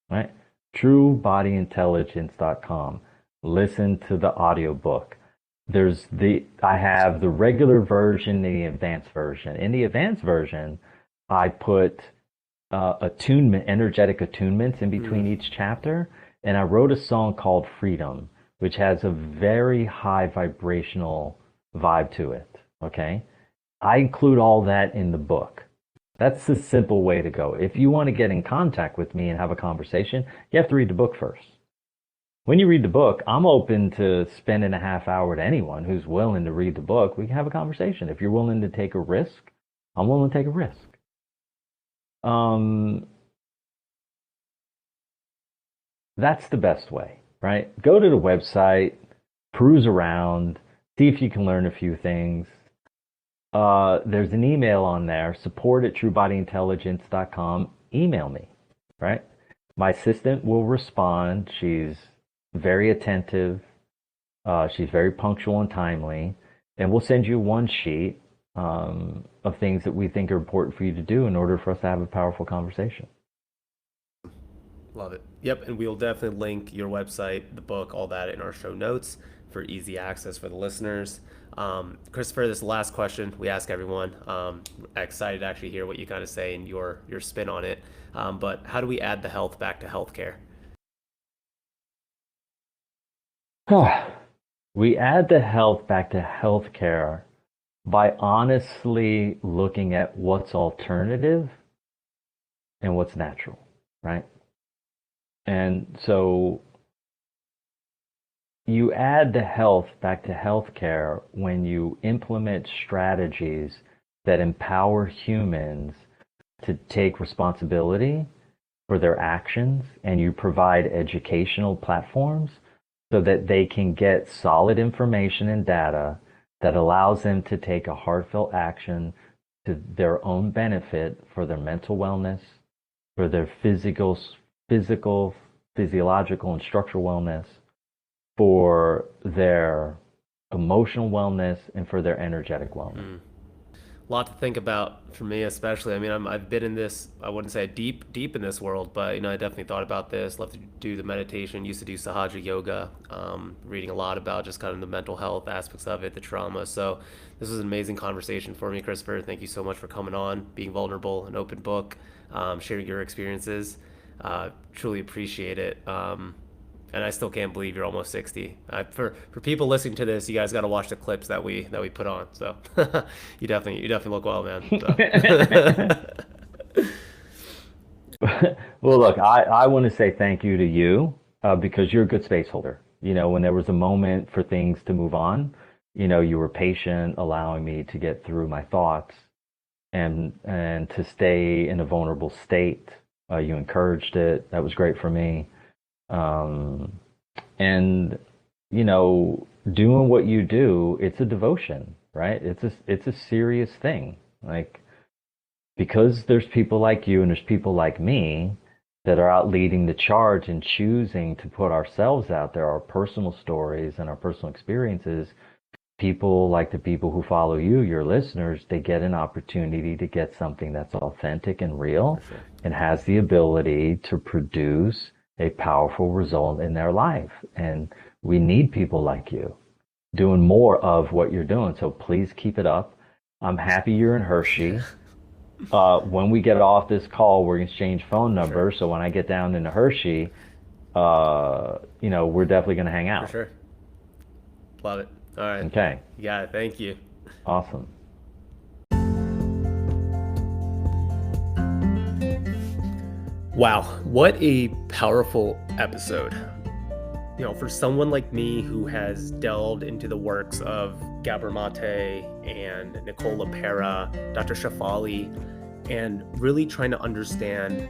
right? Truebodyintelligence.com. Listen to the audiobook. I have the regular version and the advanced version. In the advanced version, I put energetic attunements in between Mm. each chapter, and I wrote a song called Freedom, which has a very high vibrational vibe to it. Okay, I include all that in the book. That's the simple way to go. If you want to get in contact with me and have a conversation, you have to read the book first. When you read the book, I'm open to spending a half hour to anyone who's willing to read the book. We can have a conversation. If you're willing to take a risk, I'm willing to take a risk. Um, that's the best way, right? Go to the website, peruse around, see if you can learn a few things. There's an email on there, support@truebodyintelligence.com. Email me, right? My assistant will respond. She's very attentive. She's very punctual and timely. And we'll send you one sheet of things that we think are important for you to do in order for us to have a powerful conversation. Love it. Yep, and we'll definitely link your website, the book, all that in our show notes for easy access for the listeners. Christopher, this last question we ask everyone. Excited to actually hear what you kind of say and your spin on it. But how do we add the health back to healthcare? We add the health back to healthcare by honestly looking at what's alternative and what's natural, right? And so you add the health back to healthcare when you implement strategies that empower humans to take responsibility for their actions, and you provide educational platforms so that they can get solid information and data that allows them to take a heartfelt action to their own benefit for their mental wellness, for their physical physiological and structural wellness, for their emotional wellness, and for their energetic wellness. A lot to think about for me, especially. I mean, I've been in this, I wouldn't say deep in this world, but I definitely thought about this. Love to do the meditation. Used to do Sahaja yoga. Reading a lot about just kind of the mental health aspects of it, the trauma. So this was an amazing conversation for me, Christopher. Thank you so much for coming on, being vulnerable, an open book, sharing your experiences. Truly appreciate it. And I still can't believe you're almost 60. For people listening to this, you guys got to watch the clips that we put on. So you definitely look well, man. So. Well, look, I want to say thank you to you because you're a good space holder. When there was a moment for things to move on, you were patient, allowing me to get through my thoughts and to stay in a vulnerable state. You encouraged it. That was great for me. And doing what you do, it's a devotion, right? It's a serious thing. Like, because there's people like you and there's people like me that are out leading the charge and choosing to put ourselves out there, our personal stories and our personal experiences. People like the people who follow you, your listeners, they get an opportunity to get something that's authentic and real and has the ability to produce a powerful result in their life. And we need people like you doing more of what you're doing. So please keep it up. I'm happy you're in Hershey. When we get off this call, we're going to exchange phone numbers. So when I get down into Hershey, we're definitely going to hang out. For sure. Love it. All right. Okay. You got it. Thank you. Awesome. Wow, what a powerful episode. For someone like me who has delved into the works of Gabor Mate and Nicole Pera, Dr. Shafali, and really trying to understand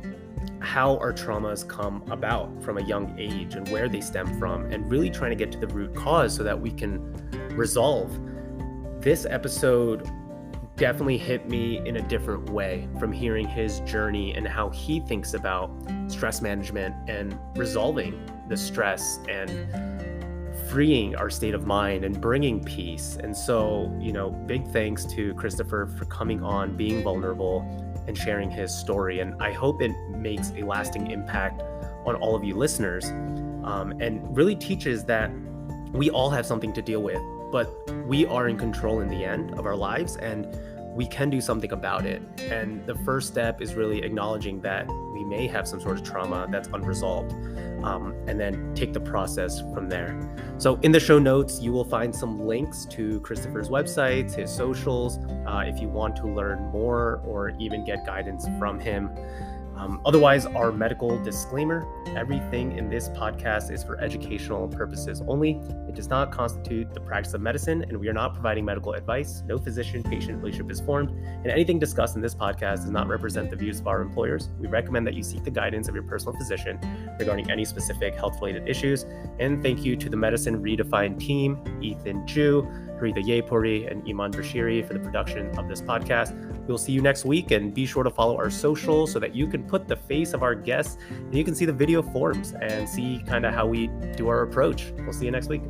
how our traumas come about from a young age and where they stem from, and really trying to get to the root cause so that we can resolve. This episode definitely hit me in a different way from hearing his journey and how he thinks about stress management and resolving the stress and freeing our state of mind and bringing peace. And so, big thanks to Christopher for coming on, being vulnerable, and sharing his story. And I hope it makes a lasting impact on all of you listeners, and really teaches that we all have something to deal with, but we are in control in the end of our lives, and we can do something about it. And the first step is really acknowledging that we may have some sort of trauma that's unresolved, and then take the process from there. So in the show notes, you will find some links to Christopher's websites, his socials, if you want to learn more or even get guidance from him. Otherwise, our medical disclaimer: everything in this podcast is for educational purposes only. It does not constitute the practice of medicine, and we are not providing medical advice. No physician-patient relationship is formed, and anything discussed in this podcast does not represent the views of our employers. We recommend that you seek the guidance of your personal physician regarding any specific health-related issues. And thank you to the Medicine Redefined team, Ethan Ju, Haritha Yepuri, and Iman Bashiri for the production of this podcast. We'll see you next week, and be sure to follow our socials so that you can put the face of our guests and you can see the video forms and see kind of how we do our approach. We'll see you next week.